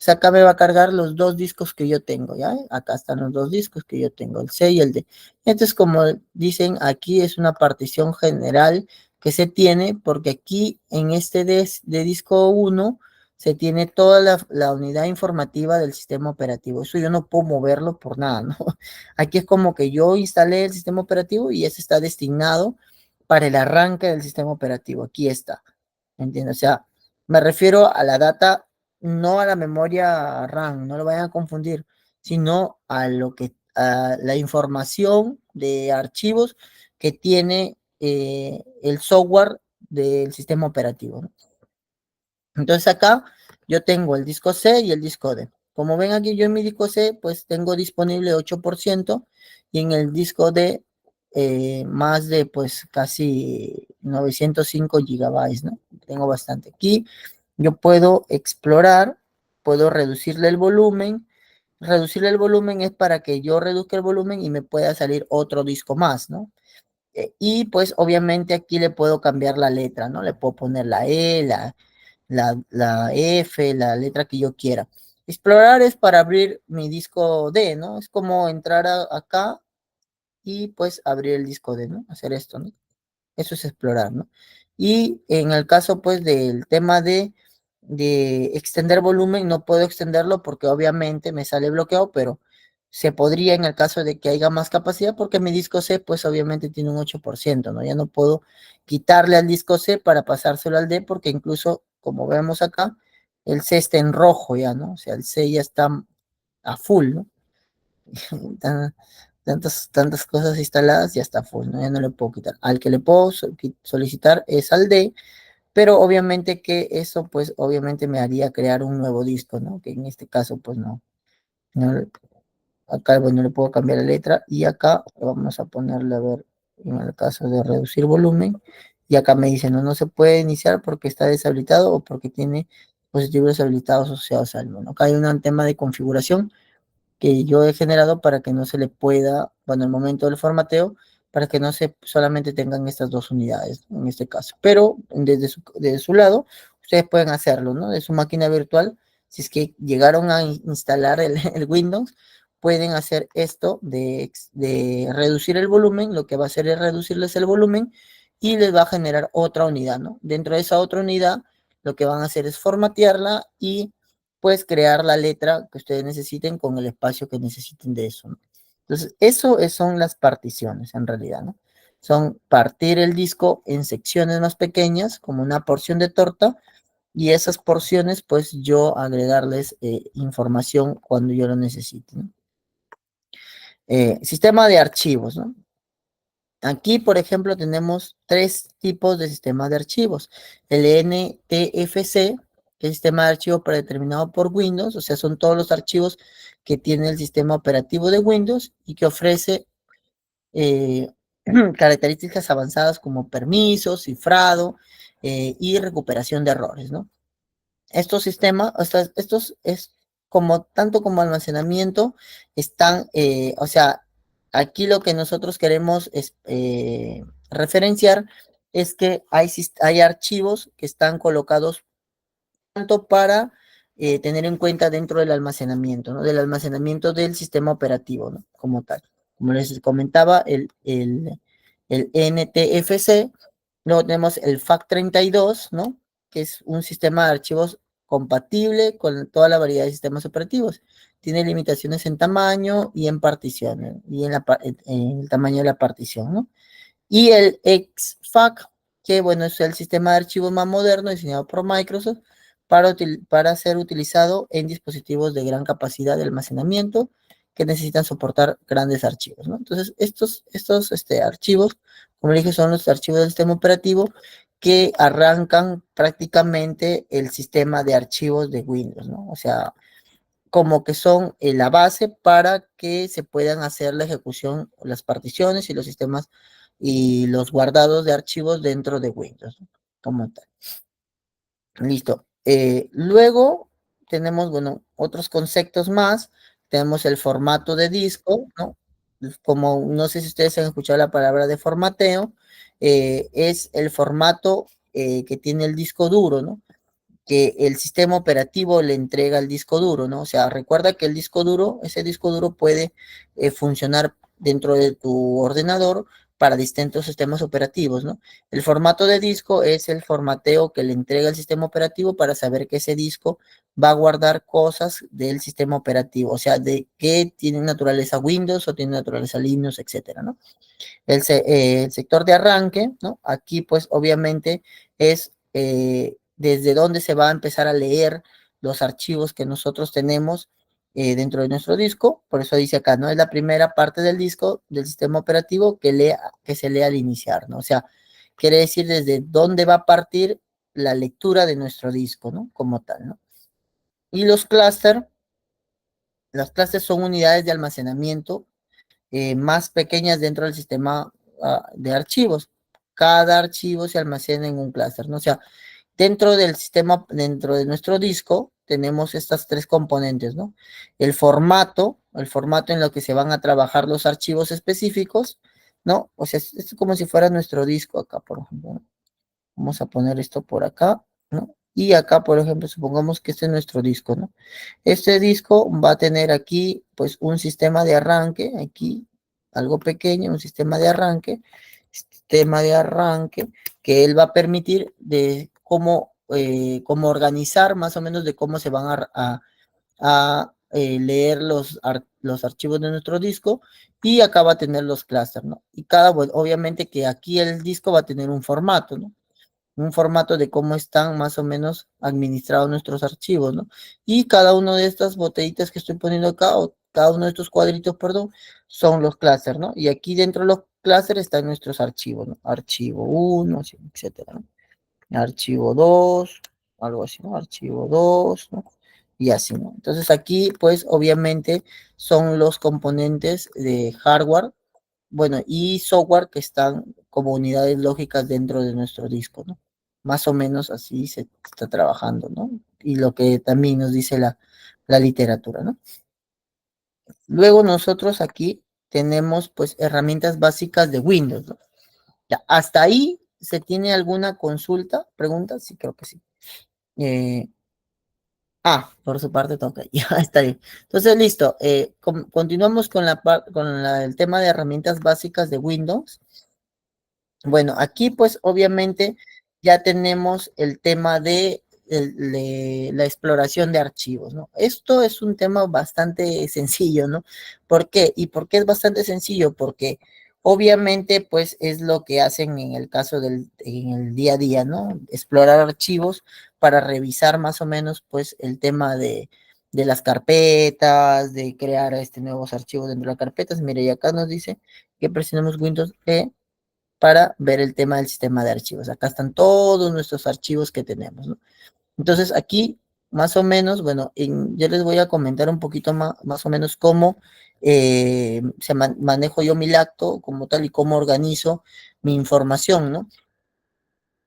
O sea, acá me va a cargar los dos discos que yo tengo, ¿ya? Acá están los dos discos que yo tengo, el C y el D. Entonces, como dicen, aquí es una partición general que se tiene, porque aquí en este de disco uno se tiene toda la unidad informativa del sistema operativo. Eso yo no puedo moverlo por nada, ¿no? Aquí es como que yo instalé el sistema operativo y ese está destinado para el arranque del sistema operativo. Aquí está, ¿entiendes? O sea, me refiero a la data, no a la memoria RAM, no lo vayan a confundir, sino a a la información de archivos que tiene el software del sistema operativo, ¿no? Entonces acá yo tengo el disco C y el disco D. Como ven aquí yo en mi disco C, pues tengo disponible 8% y en el disco D más de pues casi 905 gigabytes, ¿no? Tengo bastante. Aquí yo puedo explorar, puedo reducirle el volumen. Reducirle el volumen es para que yo reduzca el volumen y me pueda salir otro disco más, ¿no? Y pues obviamente aquí le puedo cambiar la letra, ¿no? Le puedo poner la E, la F, la letra que yo quiera. Explorar es para abrir mi disco D, ¿no? Es como entrar acá y pues abrir el disco D, ¿no? Hacer esto, ¿no? Eso es explorar, ¿no? Y en el caso, pues, del tema de extender volumen, no puedo extenderlo porque obviamente me sale bloqueado, pero se podría en el caso de que haya más capacidad porque mi disco C, pues, obviamente tiene un 8%, ¿no? Ya no puedo quitarle al disco C para pasárselo al D porque incluso, como vemos acá, el C está en rojo ya, ¿no? O sea, el C ya está a full, ¿no? Tantas cosas instaladas, ya está full, ¿no? Ya no le puedo quitar. Al que le puedo solicitar es al D, pero obviamente que eso, pues, obviamente me haría crear un nuevo disco, ¿no? Que en este caso, pues, no, acá, bueno, le puedo cambiar la letra y acá vamos a ponerle, a ver, en el caso de reducir volumen, y acá me dice, no se puede iniciar porque está deshabilitado o porque tiene dispositivos deshabilitados asociados al menú. Acá hay un tema de configuración que yo he generado para que no se le pueda, bueno, el momento del formateo, para que no se solamente tengan estas dos unidades, ¿no? En este caso. Pero desde su lado, ustedes pueden hacerlo, ¿no? De su máquina virtual, si es que llegaron a instalar el Windows, pueden hacer esto de reducir el volumen, lo que va a hacer es reducirles el volumen y les va a generar otra unidad, ¿no? Dentro de esa otra unidad, lo que van a hacer es formatearla y pues crear la letra que ustedes necesiten con el espacio que necesiten de eso, ¿no? Entonces, son las particiones en realidad, ¿no? Son partir el disco en secciones más pequeñas, como una porción de torta, y esas porciones, pues yo agregarles información cuando yo lo necesite, ¿no? Sistema de archivos, ¿no? Aquí, por ejemplo, tenemos tres tipos de sistemas de archivos. El NTFC, que es el sistema de archivo predeterminado por Windows, o sea, son todos los archivos que tiene el sistema operativo de Windows y que ofrece eh, características avanzadas como permisos, cifrado y recuperación de errores, ¿no? Estos sistemas, estos es como tanto como almacenamiento, están, o sea, aquí lo que nosotros queremos es, referenciar es que hay archivos que están colocados tanto para tener en cuenta dentro del almacenamiento, ¿no? Del almacenamiento del sistema operativo, ¿no? Como tal. Como les comentaba, el NTFC, luego tenemos el FAT32, ¿no? Que es un sistema de archivos compatible con toda la variedad de sistemas operativos. Tiene limitaciones en tamaño y en particiones, y en el tamaño de la partición, ¿no? Y el exFAT, que bueno, es el sistema de archivos más moderno diseñado por Microsoft para ser utilizado en dispositivos de gran capacidad de almacenamiento que necesitan soportar grandes archivos, ¿no? Entonces, estos archivos, como dije, son los archivos del sistema operativo que arrancan prácticamente el sistema de archivos de Windows, ¿no? O sea, como que son la base para que se puedan hacer la ejecución, las particiones y los sistemas y los guardados de archivos dentro de Windows, ¿no? Como tal. Listo. Luego tenemos, bueno, otros conceptos más. Tenemos el formato de disco, ¿no? Como no sé si ustedes han escuchado la palabra de formateo, es el formato que tiene el disco duro, ¿no? Que el sistema operativo le entrega al disco duro, ¿no? O sea, recuerda que el disco duro, ese disco duro puede funcionar dentro de tu ordenador para distintos sistemas operativos, ¿no? El formato de disco es el formateo que le entrega el sistema operativo para saber que ese disco va a guardar cosas del sistema operativo, o sea, de que tiene naturaleza Windows o tiene naturaleza Linux, etcétera, ¿no? El sector de arranque, ¿no? Aquí pues obviamente es desde donde se va a empezar a leer los archivos que nosotros tenemos dentro de nuestro disco, por eso dice acá, ¿no? Es la primera parte del disco del sistema operativo que se lee al iniciar, ¿no? O sea, quiere decir desde dónde va a partir la lectura de nuestro disco, ¿no? Como tal, ¿no? Y las clusters son unidades de almacenamiento más pequeñas dentro del sistema de archivos. Cada archivo se almacena en un clúster, ¿no? O sea, dentro del sistema, dentro de nuestro disco, tenemos estas tres componentes, ¿no? El formato en lo que se van a trabajar los archivos específicos, ¿no? O sea, es como si fuera nuestro disco acá, por ejemplo, ¿no? Vamos a poner esto por acá, ¿no? Y acá, por ejemplo, supongamos que este es nuestro disco, ¿no? Este disco va a tener aquí, pues, un sistema de arranque, aquí, algo pequeño, un sistema de arranque, que él va a permitir de cómo organizar, más o menos, de cómo se van a leer los archivos de nuestro disco, y acá va a tener los clústeres, ¿no? Y bueno, obviamente que aquí el disco va a tener un formato, ¿no? Un formato de cómo están más o menos administrados nuestros archivos, ¿no? Y cada uno de estas botellitas que estoy poniendo acá, o cada uno de estos cuadritos, perdón, son los clústeres, ¿no? Y aquí dentro de los clústeres están nuestros archivos, ¿no? Archivo 1, etcétera, ¿no? Archivo 2, algo así, ¿no? Archivo 2, ¿no? Y así, ¿no? Entonces aquí, pues, obviamente, son los componentes de hardware, bueno, y software que están como unidades lógicas dentro de nuestro disco, ¿no? Más o menos así se está trabajando, ¿no? Y lo que también nos dice la literatura, ¿no? Luego nosotros aquí tenemos pues herramientas básicas de Windows, ¿no? Ya, hasta ahí se tiene alguna consulta, pregunta, sí, creo que sí. Eh, por su parte toca, ya está bien. Entonces, listo. Continuamos con el tema de herramientas básicas de Windows. Bueno, aquí pues obviamente ya tenemos el tema de la exploración de archivos, ¿no? Esto es un tema bastante sencillo, ¿no? ¿Por qué? ¿Y por qué es bastante sencillo? Porque obviamente, pues es lo que hacen en el caso en el día a día, ¿no? Explorar archivos para revisar más o menos, pues, el tema de las carpetas, de crear nuevos archivos dentro de las carpetas. Mire, y acá nos dice que presionemos Windows E para ver el tema del sistema de archivos. Acá están todos nuestros archivos que tenemos, ¿no? Entonces aquí, más o menos, bueno, yo les voy a comentar un poquito más o menos cómo manejo yo mi lacto como tal y cómo organizo mi información, ¿no?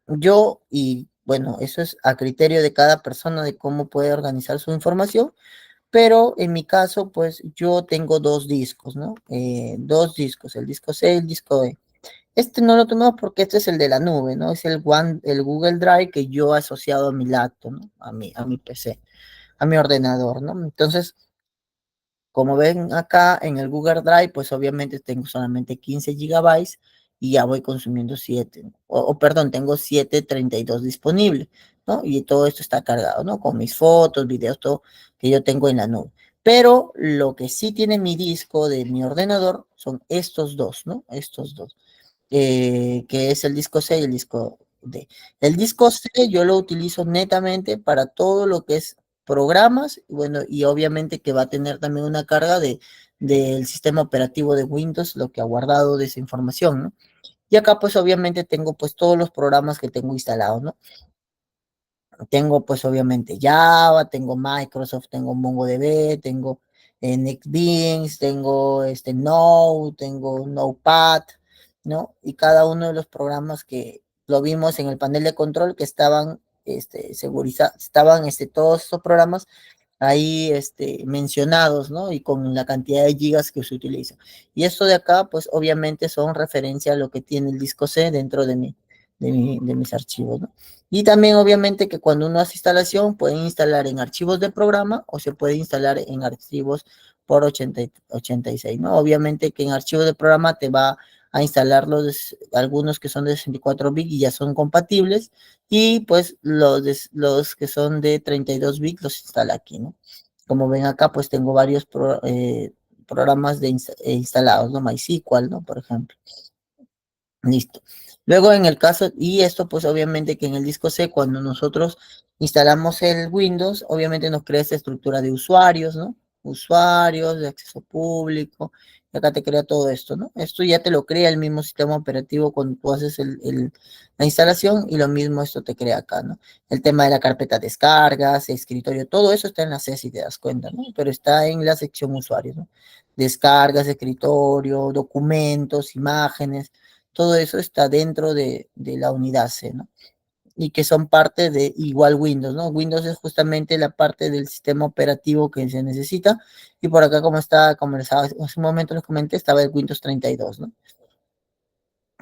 Yo, y bueno, eso es a criterio de cada persona de cómo puede organizar su información, pero en mi caso, pues yo tengo dos discos, ¿no? Dos discos, el disco C y el disco E. Este no lo tomamos porque este es el de la nube, ¿no? Es el Google Drive que yo he asociado a mi laptop, ¿no? A mi PC, a mi ordenador, ¿no? Entonces, como ven acá en el Google Drive, pues obviamente tengo solamente 15 gigabytes y ya voy consumiendo 7, ¿no? Perdón, tengo 732 disponibles, ¿no? Y todo esto está cargado, ¿no? Con mis fotos, videos, todo que yo tengo en la nube. Pero lo que sí tiene mi disco de mi ordenador son estos dos, ¿no? Estos dos, que es el disco C y el disco D. El disco C yo lo utilizo netamente para todo lo que es programas, bueno, y obviamente que va a tener también una carga del sistema operativo de Windows, lo que ha guardado de esa información, ¿no? Y acá pues obviamente tengo pues todos los programas que tengo instalados, ¿no? Tengo pues obviamente Java, tengo Microsoft, tengo MongoDB, tengo NetBeans, tengo Node, tengo Notepad, ¿no? Y cada uno de los programas que lo vimos en el panel de control que estaban estaban todos estos programas ahí mencionados, ¿no? Y con la cantidad de gigas que se utiliza. Y esto de acá, pues obviamente son referencia a lo que tiene el disco C dentro de mis archivos, ¿no? Y también obviamente que cuando uno hace instalación, pueden instalar en archivos de programa o se puede instalar en archivos por 86, ¿no? Obviamente que en archivos de programa te va a instalar algunos que son de 64 bits y ya son compatibles, y pues los que son de 32 bits los instala aquí, ¿no? Como ven acá, pues tengo varios programas instalados, ¿no? MySQL, ¿no? Por ejemplo. Listo. Luego en el caso, y esto pues obviamente que en el disco C, cuando nosotros instalamos el Windows, obviamente nos crea esta estructura de usuarios, ¿no? Usuarios, de acceso público, y acá te crea todo esto, ¿no? Esto ya te lo crea el mismo sistema operativo cuando tú haces la instalación, y lo mismo esto te crea acá, ¿no? El tema de la carpeta descargas, escritorio, todo eso está en la C si te das cuenta, ¿no? Pero está en la sección usuarios, ¿no? Descargas, escritorio, documentos, imágenes, todo eso está dentro de la unidad C, ¿no? Y que son parte de igual Windows, ¿no? Windows es justamente la parte del sistema operativo que se necesita, y por acá, como estaba conversado hace un momento, les comenté, estaba el Windows 32, ¿no?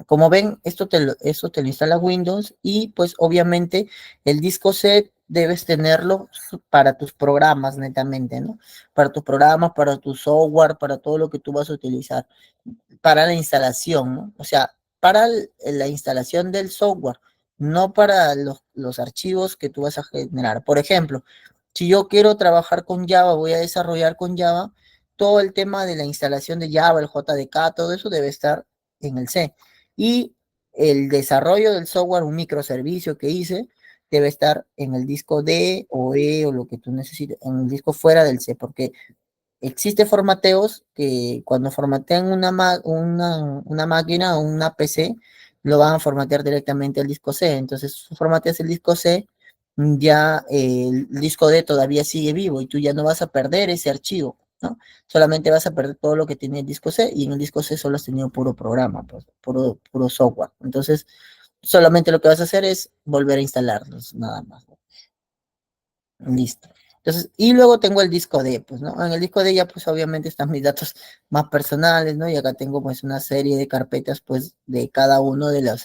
Como ven, eso te lo instala Windows, y pues obviamente el disco C debes tenerlo para tus programas netamente, ¿no? Para tus programas, para tu software, para todo lo que tú vas a utilizar para la instalación, ¿no? O sea, para la instalación del software, no para los archivos que tú vas a generar. Por ejemplo, si yo quiero trabajar con Java, voy a desarrollar con Java, todo el tema de la instalación de Java, el JDK, todo eso debe estar en el C. Y el desarrollo del software, un microservicio que hice, debe estar en el disco D o E o lo que tú necesites, en el disco fuera del C, porque existe formateos que cuando formatean una máquina o una PC, lo van a formatear directamente al disco C. Entonces, si formateas el disco C, ya el disco D todavía sigue vivo y tú ya no vas a perder ese archivo, ¿no? Solamente vas a perder todo lo que tiene el disco C, y en el disco C solo has tenido puro programa, pues, puro software. Entonces, solamente lo que vas a hacer es volver a instalarlos, nada más, ¿no? Listo. Entonces, y luego tengo el disco D, pues, ¿no? En el disco D ya, pues, obviamente están mis datos más personales, ¿no? Y acá tengo, pues, una serie de carpetas, pues, de cada uno de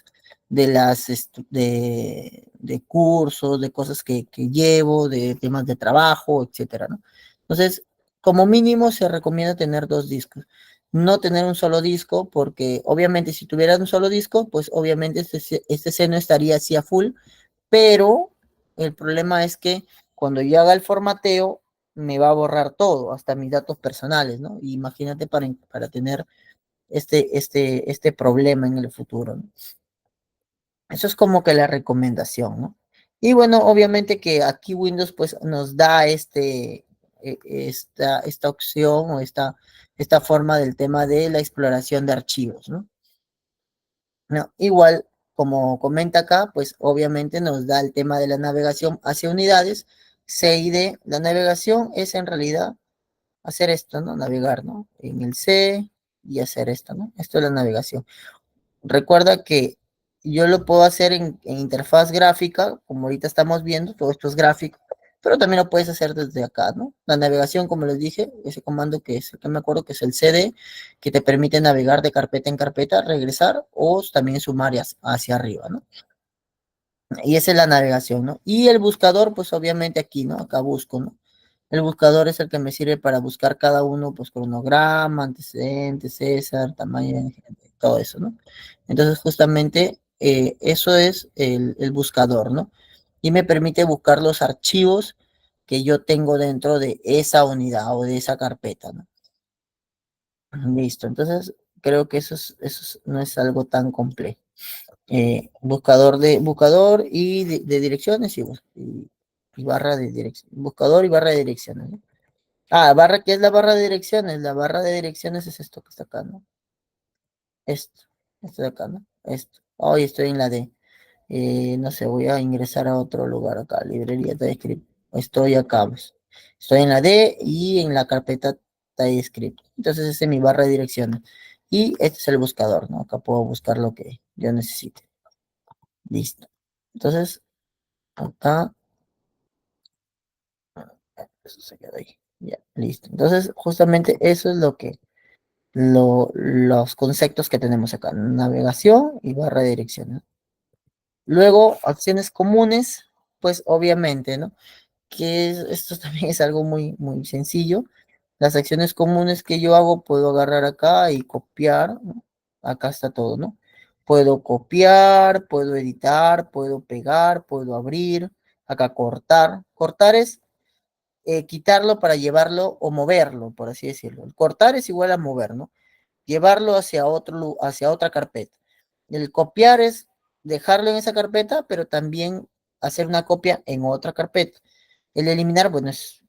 cursos, de cosas que llevo, de temas de trabajo, etcétera, ¿no? Entonces, como mínimo se recomienda tener dos discos. No tener un solo disco, porque obviamente si tuvieras un solo disco, pues obviamente este C no estaría así a full, pero el problema es que cuando yo haga el formateo, me va a borrar todo, hasta mis datos personales, ¿no? Imagínate para tener este problema en el futuro, ¿no? Eso es como que la recomendación, ¿no? Y bueno, obviamente que aquí Windows pues nos da esta opción o esta forma del tema de la exploración de archivos, ¿no? No, igual, como comenta acá, pues obviamente nos da el tema de la navegación hacia unidades, C y D. La navegación es en realidad hacer esto, ¿no? Navegar, ¿no? En el C y hacer esto, ¿no? Esto es la navegación. Recuerda que yo lo puedo hacer en interfaz gráfica, como ahorita estamos viendo, todo esto es gráfico, pero también lo puedes hacer desde acá, ¿no? La navegación, como les dije, ese comando que es el que me acuerdo que es el CD, que te permite navegar de carpeta en carpeta, regresar o también sumar hacia arriba, ¿no? Y esa es la navegación, ¿no? Y el buscador, pues obviamente aquí, ¿no? Acá busco, ¿no? El buscador es el que me sirve para buscar cada uno, pues cronograma, antecedentes, César, tamaño, todo eso, ¿no? Entonces, justamente eso es el buscador, ¿no? Y me permite buscar los archivos que yo tengo dentro de esa unidad o de esa carpeta, ¿no? Listo, entonces creo que no es algo tan complejo. Buscador y de direcciones y barra de dirección. Buscador y barra de direcciones, ¿no? Ah, ¿qué es la barra de direcciones? La barra de direcciones es esto que está acá, ¿no? Esto, esto de acá, ¿no? Esto. Hoy estoy en la D. No sé, voy a ingresar a otro lugar acá, librería TypeScript. Estoy acá, pues. Estoy en la D y en la carpeta TypeScript. Entonces, esa es mi barra de direcciones. Y este es el buscador, ¿no? Acá puedo buscar lo que yo necesite. Listo. Entonces, acá, eso se queda ahí. Ya, listo. Entonces, justamente eso es los conceptos que tenemos acá. Navegación y barra de dirección, ¿no? Luego, acciones comunes, pues obviamente, ¿no? Esto también es algo muy, muy sencillo. Las acciones comunes que yo hago, puedo agarrar acá y copiar, ¿no? Acá está todo, ¿no? Puedo copiar, puedo editar, puedo pegar, puedo abrir, acá cortar. Cortar es quitarlo para llevarlo o moverlo, por así decirlo. El cortar es igual a mover, ¿no? Llevarlo hacia otra carpeta. El copiar es dejarlo en esa carpeta, pero también hacer una copia en otra carpeta. El eliminar, bueno, es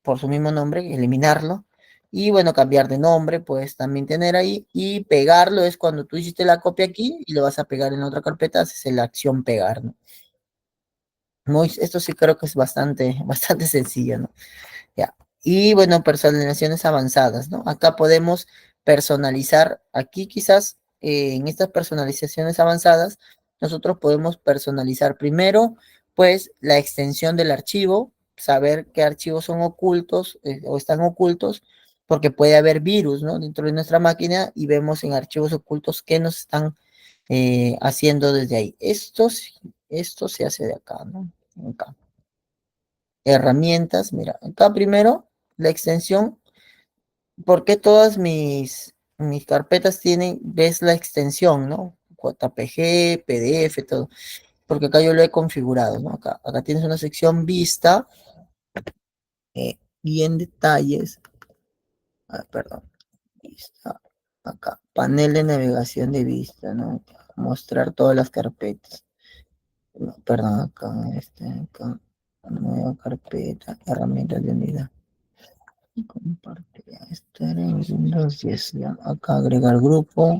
por su mismo nombre, eliminarlo. Y bueno, cambiar de nombre, puedes también tener ahí. Y pegarlo es cuando tú hiciste la copia aquí y lo vas a pegar en otra carpeta, haces la acción pegar, ¿no? Esto sí creo que es bastante, bastante sencillo, ¿no? Ya. Y bueno, personalizaciones avanzadas, ¿no? Acá podemos personalizar, aquí quizás en estas personalizaciones avanzadas, nosotros podemos personalizar primero, pues, la extensión del archivo, saber qué archivos son ocultos o están ocultos, porque puede haber virus, ¿no? Dentro de nuestra máquina y vemos en archivos ocultos qué nos están haciendo desde ahí. Esto se hace de acá, ¿no? Acá herramientas, mira, acá primero la extensión, porque todas mis carpetas ves la extensión, ¿no? JPG, PDF, todo, porque acá yo lo he configurado, ¿no? Acá tienes una sección vista y en detalles, perdón, vista, acá, panel de navegación de vista, ¿no? Mostrar todas las carpetas. No, perdón, acá, nueva carpeta, herramientas de unidad. Compartir. Estar en Windows 10. Ya. Acá agregar grupo.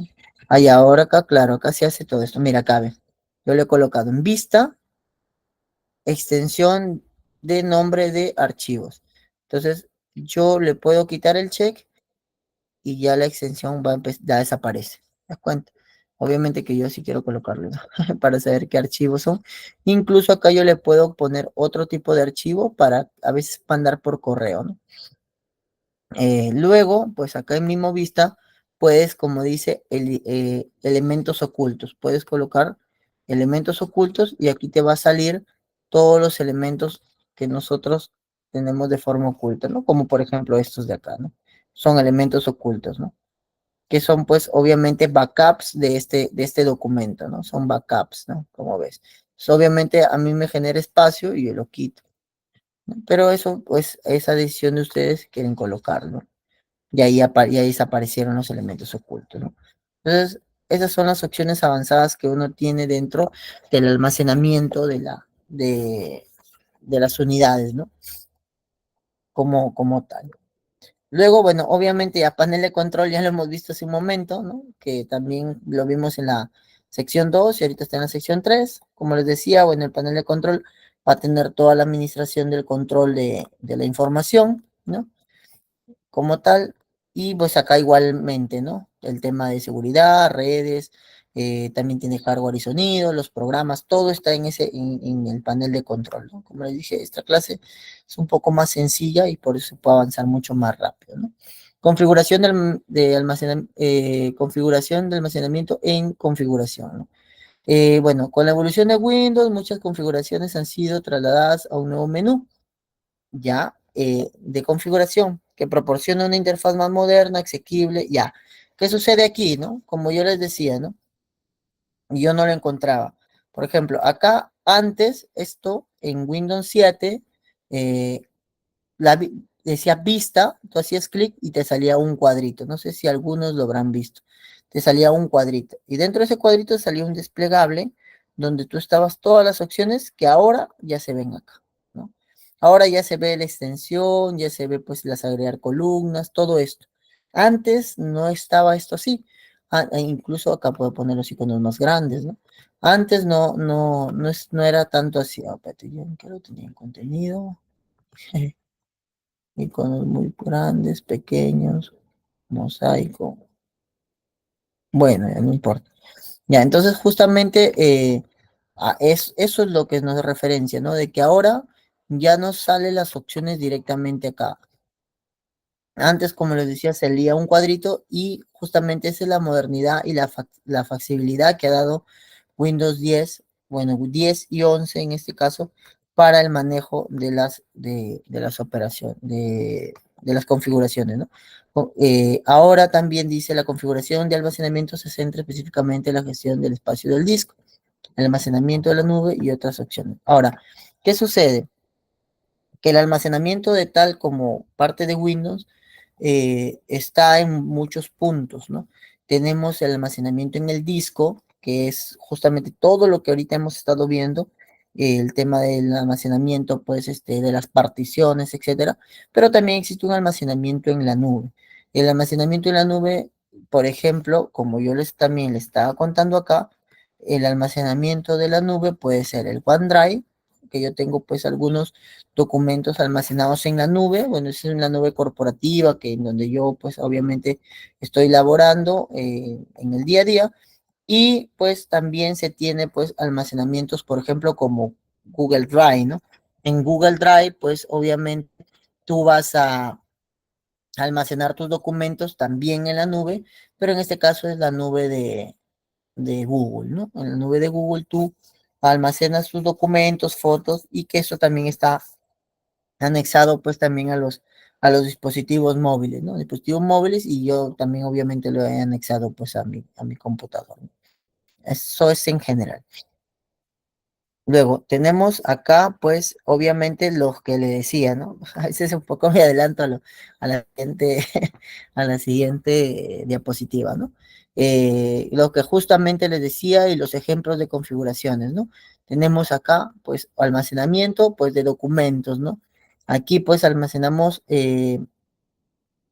Ahí ahora acá, claro, acá se hace todo esto. Mira, acá ve. Yo le he colocado en vista, extensión de nombre de archivos. Entonces, yo le puedo quitar el check y ya la extensión ya desaparece. ¿Te das cuenta? Obviamente que yo sí quiero colocarlo, ¿no? Para saber qué archivos son. Incluso acá yo le puedo poner otro tipo de archivo para a veces mandar por correo, ¿no? Luego, pues acá en mismo vista, puedes, como dice, elementos ocultos. Puedes colocar elementos ocultos y aquí te va a salir todos los elementos que nosotros tenemos de forma oculta, ¿no? Como por ejemplo estos de acá, ¿no? Son elementos ocultos, ¿no? Que son pues obviamente backups de este documento, ¿no? Son backups, ¿no? Como ves. Obviamente a mí me genera espacio y yo lo quito, ¿no? Pero eso, pues, esa decisión de ustedes quieren colocarlo. Y ahí desaparecieron los elementos ocultos, ¿no? Entonces, esas son las opciones avanzadas que uno tiene dentro del almacenamiento de las unidades, ¿no? Como tal. Luego, bueno, obviamente ya panel de control ya lo hemos visto hace un momento, ¿no? Que también lo vimos en la sección 2 y ahorita está en la sección 3. Como les decía, bueno, el panel de control va a tener toda la administración del control de la información, ¿no? Como tal. Y pues acá igualmente, ¿no? El tema de seguridad, redes, también tiene hardware y sonido, los programas, todo está en el panel de control, ¿no? Como les dije, esta clase es un poco más sencilla y por eso puede avanzar mucho más rápido, ¿no? Configuración de almacenamiento en configuración, ¿no? Bueno, con la evolución de Windows, muchas configuraciones han sido trasladadas a un nuevo menú ya de configuración que proporciona una interfaz más moderna, asequible, ya. ¿Qué sucede aquí, no? Como yo les decía, ¿no? Yo no lo encontraba. Por ejemplo, acá antes, esto en Windows 7, eh, decía vista, tú hacías clic y te salía un cuadrito. No sé si algunos lo habrán visto. Te salía un cuadrito. Y dentro de ese cuadrito salía un desplegable donde tú estabas todas las opciones que ahora ya se ven acá, ¿no? Ahora ya se ve la extensión, ya se ve pues las agregar columnas, todo esto. Antes no estaba esto así. Incluso acá puedo poner los iconos más grandes, ¿no? Antes no era tanto así. Ah, espérate, yo que lo tenía en contenido. Iconos muy grandes, pequeños, mosaico. Bueno, ya no importa. Ya, entonces justamente eso es lo que nos referencia, ¿no? De que ahora ya nos salen las opciones directamente acá. Antes, como les decía, se leía un cuadrito y justamente esa es la modernidad y la facilidad que ha dado Windows 10, bueno, 10 y 11 en este caso, para el manejo de las operaciones, de las configuraciones, ¿no? Ahora también dice la configuración de almacenamiento se centra específicamente en la gestión del espacio del disco, el almacenamiento de la nube y otras opciones. Ahora, ¿qué sucede? Que el almacenamiento de tal como parte de Windows está en muchos puntos, ¿no? Tenemos el almacenamiento en el disco, que es justamente todo lo que ahorita hemos estado viendo, el tema del almacenamiento, pues, de las particiones, etcétera, pero también existe un almacenamiento en la nube. El almacenamiento en la nube, por ejemplo, como yo también les estaba contando acá, el almacenamiento de la nube puede ser el OneDrive, que yo tengo pues algunos documentos almacenados en la nube. Bueno, esa es una nube corporativa que en donde yo pues obviamente estoy laborando en el día a día. Y pues también se tiene pues almacenamientos, por ejemplo, como Google Drive, ¿no? En Google Drive pues obviamente tú vas a almacenar tus documentos también en la nube, pero en este caso es la nube de Google, ¿no? En la nube de Google tú almacenas tus documentos, fotos y que eso también está anexado pues también a los dispositivos móviles, ¿no? Dispositivos móviles y yo también obviamente lo he anexado pues a mi computador, ¿no? Eso es en general. Luego, tenemos acá, pues, obviamente, los que le decía, ¿no? A veces un poco me adelanto a la siguiente, a la siguiente diapositiva, ¿no? Lo que justamente les decía y los ejemplos de configuraciones, ¿no? Tenemos acá, pues, almacenamiento, pues, de documentos, ¿no? Aquí, pues, almacenamos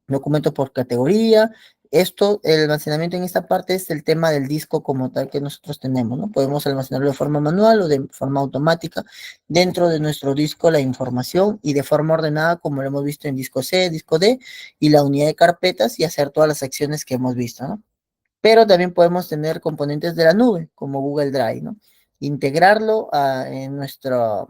documentos por categoría. Esto, el almacenamiento en esta parte es el tema del disco como tal que nosotros tenemos, ¿no? Podemos almacenarlo de forma manual o de forma automática dentro de nuestro disco la información y de forma ordenada como lo hemos visto en disco C, disco D y la unidad de carpetas y hacer todas las acciones que hemos visto, ¿no? Pero también podemos tener componentes de la nube como Google Drive, ¿no? Integrarlo en nuestro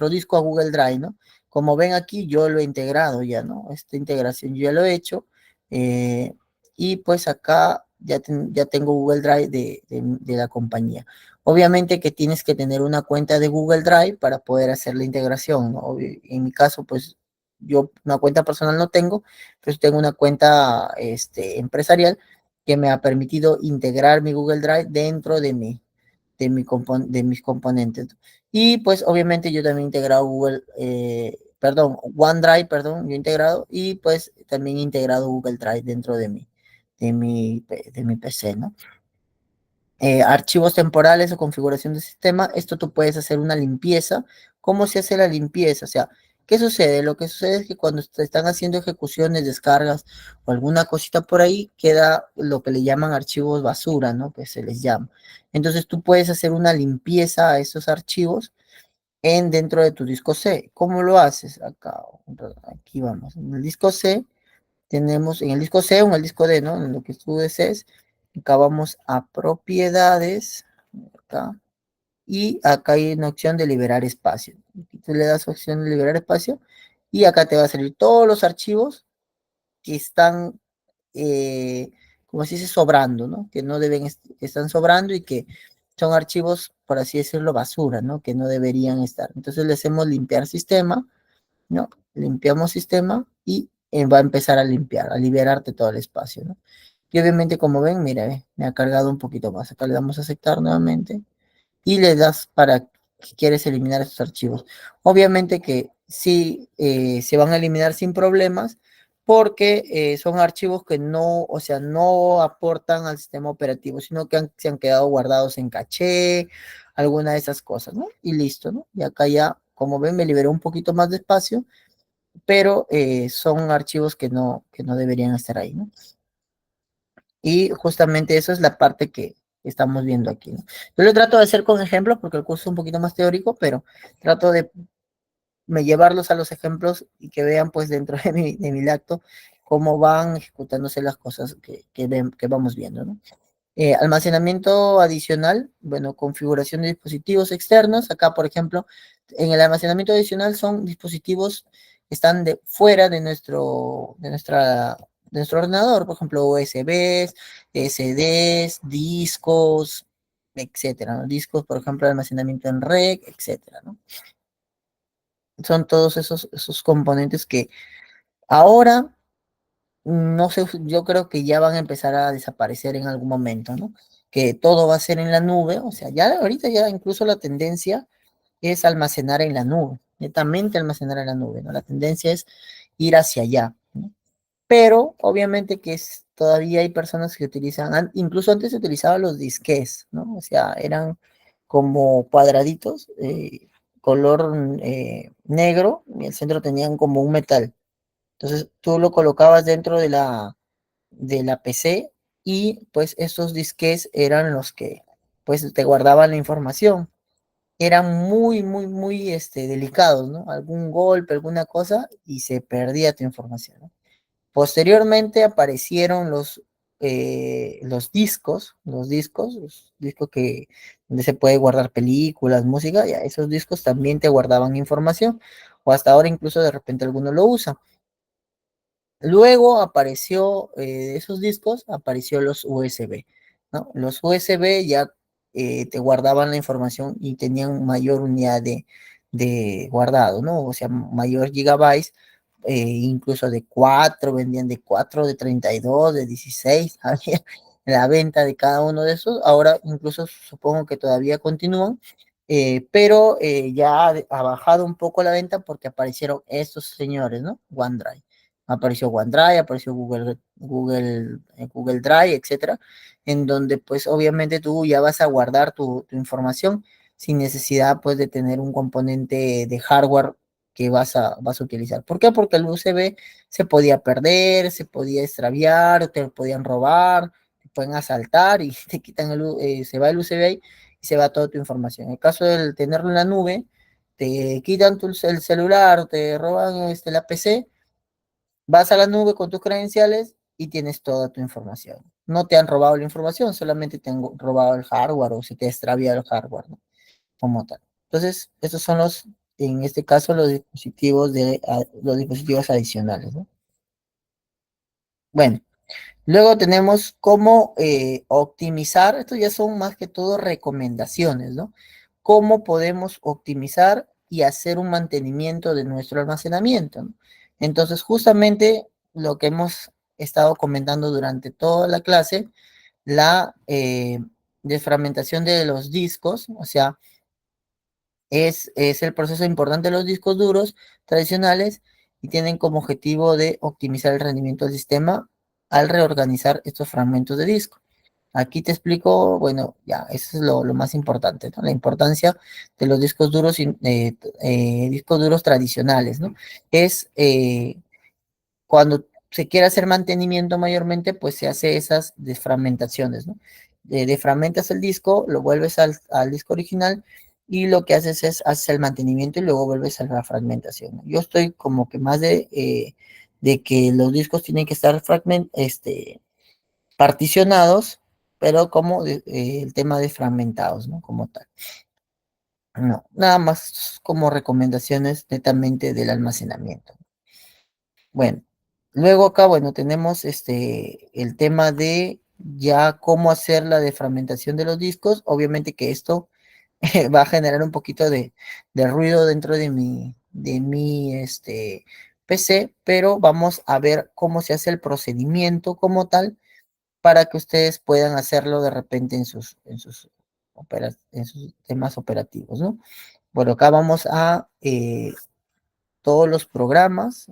disco a Google Drive, ¿no? Como ven aquí, yo lo he integrado ya, ¿no? Esta integración yo ya lo he hecho. eh, y pues acá ya tengo Google Drive de la compañía. Obviamente que tienes que tener una cuenta de Google Drive para poder hacer la integración, ¿no? En mi caso, pues yo una cuenta personal no tengo, pues tengo una cuenta empresarial que me ha permitido integrar mi Google Drive dentro de mis componentes. Y pues obviamente yo también he integrado OneDrive, perdón, yo he integrado, y pues también he integrado Google Drive dentro de mi PC, ¿no? Archivos temporales o configuración del sistema, esto tú puedes hacer una limpieza. ¿Cómo se hace la limpieza? O sea, ¿qué sucede? Lo que sucede es que cuando te están haciendo ejecuciones, descargas o alguna cosita por ahí, queda lo que le llaman archivos basura, ¿no? Que se les llama. Entonces tú puedes hacer una limpieza a esos archivos dentro de tu disco C. ¿Cómo lo haces? Acá, aquí vamos. En el disco C tenemos, en el disco C o en el disco D, ¿no? En lo que tú desees. Acá vamos a propiedades, acá, y acá hay una opción de liberar espacio. Aquí tú le das opción de liberar espacio y acá te va a salir todos los archivos que están, como se dice, sobrando, ¿no? Que no deben, que están sobrando y que son archivos, por así decirlo, basura, ¿no? Que no deberían estar. Entonces le hacemos limpiar sistema, ¿no? Limpiamos sistema y va a empezar a limpiar, a liberarte todo el espacio, ¿no? Y obviamente, como ven, mira, me ha cargado un poquito más. Acá le damos a aceptar nuevamente y le das para que quieres eliminar esos archivos. Obviamente que sí se van a eliminar sin problemas porque son archivos que no, o sea, no aportan al sistema operativo, sino que se han quedado guardados en caché, alguna de esas cosas, ¿no? Y listo, ¿no? Y acá ya, como ven, me liberó un poquito más de espacio, pero son archivos que no deberían estar ahí, ¿no? Y justamente eso es la parte que estamos viendo aquí, ¿no? Yo lo trato de hacer con ejemplos porque el curso es un poquito más teórico, pero trato de llevarlos a los ejemplos y que vean pues dentro de mi lacto cómo van ejecutándose las cosas que vamos viendo, ¿no? Almacenamiento adicional, bueno, configuración de dispositivos externos. Acá, por ejemplo, en el almacenamiento adicional son dispositivos que están fuera de nuestro ordenador, por ejemplo, USBs, SDs, discos, etcétera, ¿no? Discos, por ejemplo, de almacenamiento en red, etcétera, ¿no? Son todos esos componentes que ahora no sé, yo creo que ya van a empezar a desaparecer en algún momento, ¿no? Que todo va a ser en la nube, o sea, ya ahorita ya incluso la tendencia es almacenar en la nube, netamente almacenar en la nube, ¿no? La tendencia es ir hacia allá, ¿no? Pero obviamente que todavía hay personas que utilizan, incluso antes se utilizaban los disquetes, ¿no? O sea, eran como cuadraditos, color negro, y el centro tenían como un metal. Entonces tú lo colocabas dentro de la PC y pues estos disques eran los que pues te guardaban la información. Eran muy delicados, ¿no? Algún golpe, alguna cosa y se perdía tu información, ¿no? Posteriormente aparecieron los discos donde se puede guardar películas, música, ya esos discos también te guardaban información, o hasta ahora incluso de repente alguno lo usa. Luego apareció esos discos, apareció los USB, ¿no? Los USB ya te guardaban la información y tenían mayor unidad de guardado, ¿no? O sea, mayor gigabytes, incluso de 4 vendían de 4 de 32 de 16 había la venta de cada uno de esos. Ahora incluso supongo que todavía continúan, pero ya ha bajado un poco la venta porque aparecieron estos señores, ¿no? OneDrive. Apareció OneDrive, apareció Google Drive, etcétera, en donde pues obviamente tú ya vas a guardar tu información sin necesidad pues de tener un componente de hardware que vas a utilizar. ¿Por qué? Porque el USB se podía perder, se podía extraviar, te lo podían robar, te pueden asaltar y te quitan se va el USB ahí y se va toda tu información. En el caso de tenerlo en la nube, te quitan el celular, te roban la PC, vas a la nube con tus credenciales y tienes toda tu información. No te han robado la información, solamente te han robado el hardware o se te ha extraviado el hardware, ¿no? Como tal. Entonces, estos son en este caso, los dispositivos adicionales, ¿no? Bueno, luego tenemos cómo optimizar, estos ya son más que todo recomendaciones, ¿no? Cómo podemos optimizar y hacer un mantenimiento de nuestro almacenamiento, ¿no? Entonces, justamente lo que hemos estado comentando durante toda la clase, la desfragmentación de los discos, o sea, es el proceso importante de los discos duros tradicionales y tienen como objetivo de optimizar el rendimiento del sistema al reorganizar estos fragmentos de disco. Aquí te explico, bueno, ya, eso es lo más importante, ¿no? La importancia de los discos duros, discos duros tradicionales, ¿no? Es cuando se quiere hacer mantenimiento mayormente, pues se hace esas desfragmentaciones, ¿no? Desfragmentas el disco, lo vuelves al disco original y lo que haces es haces el mantenimiento y luego vuelves a la fragmentación, ¿no? Yo estoy como que más de que los discos tienen que estar particionados, pero como el tema de fragmentados, ¿no? Como tal. No, nada más como recomendaciones netamente del almacenamiento. Bueno, luego acá, bueno, tenemos el tema de ya cómo hacer la defragmentación de los discos. Obviamente que esto va a generar un poquito de ruido dentro de mi PC, pero vamos a ver cómo se hace el procedimiento como tal para que ustedes puedan hacerlo de repente en sus temas operativos, ¿no? Bueno, acá vamos a todos los programas.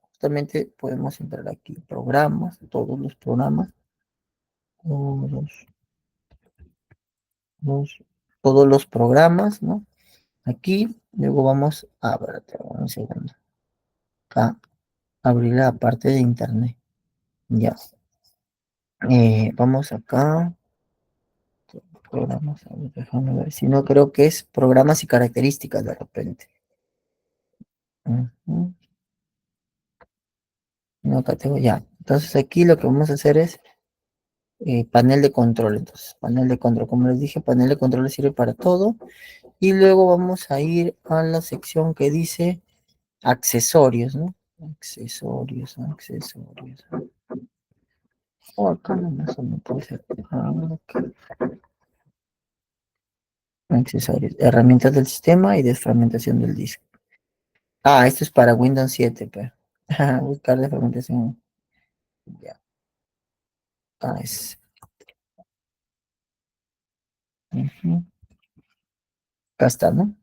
Justamente podemos entrar aquí, programas, todos los, todos los programas, ¿no? Aquí, luego vamos a ver, un segundo. Acá, abrir la parte de internet. Ya. Vamos acá. Programas, a ver, déjame ver. Si no, creo que es programas y características de repente. Ujú. No, acá tengo ya. Entonces aquí lo que vamos a hacer es panel de control. Entonces, panel de control. Como les dije, panel de control sirve para todo. Y luego vamos a ir a la sección que dice accesorios, ¿no? Accesorios. Oh, acá nomás no puede ser. Ok. Accesorios. Herramientas del sistema y desfragmentación del disco. Ah, esto es para Windows 7, pero. Buscar desfragmentación. Ya. Ah, ujú. Acá está, ¿no?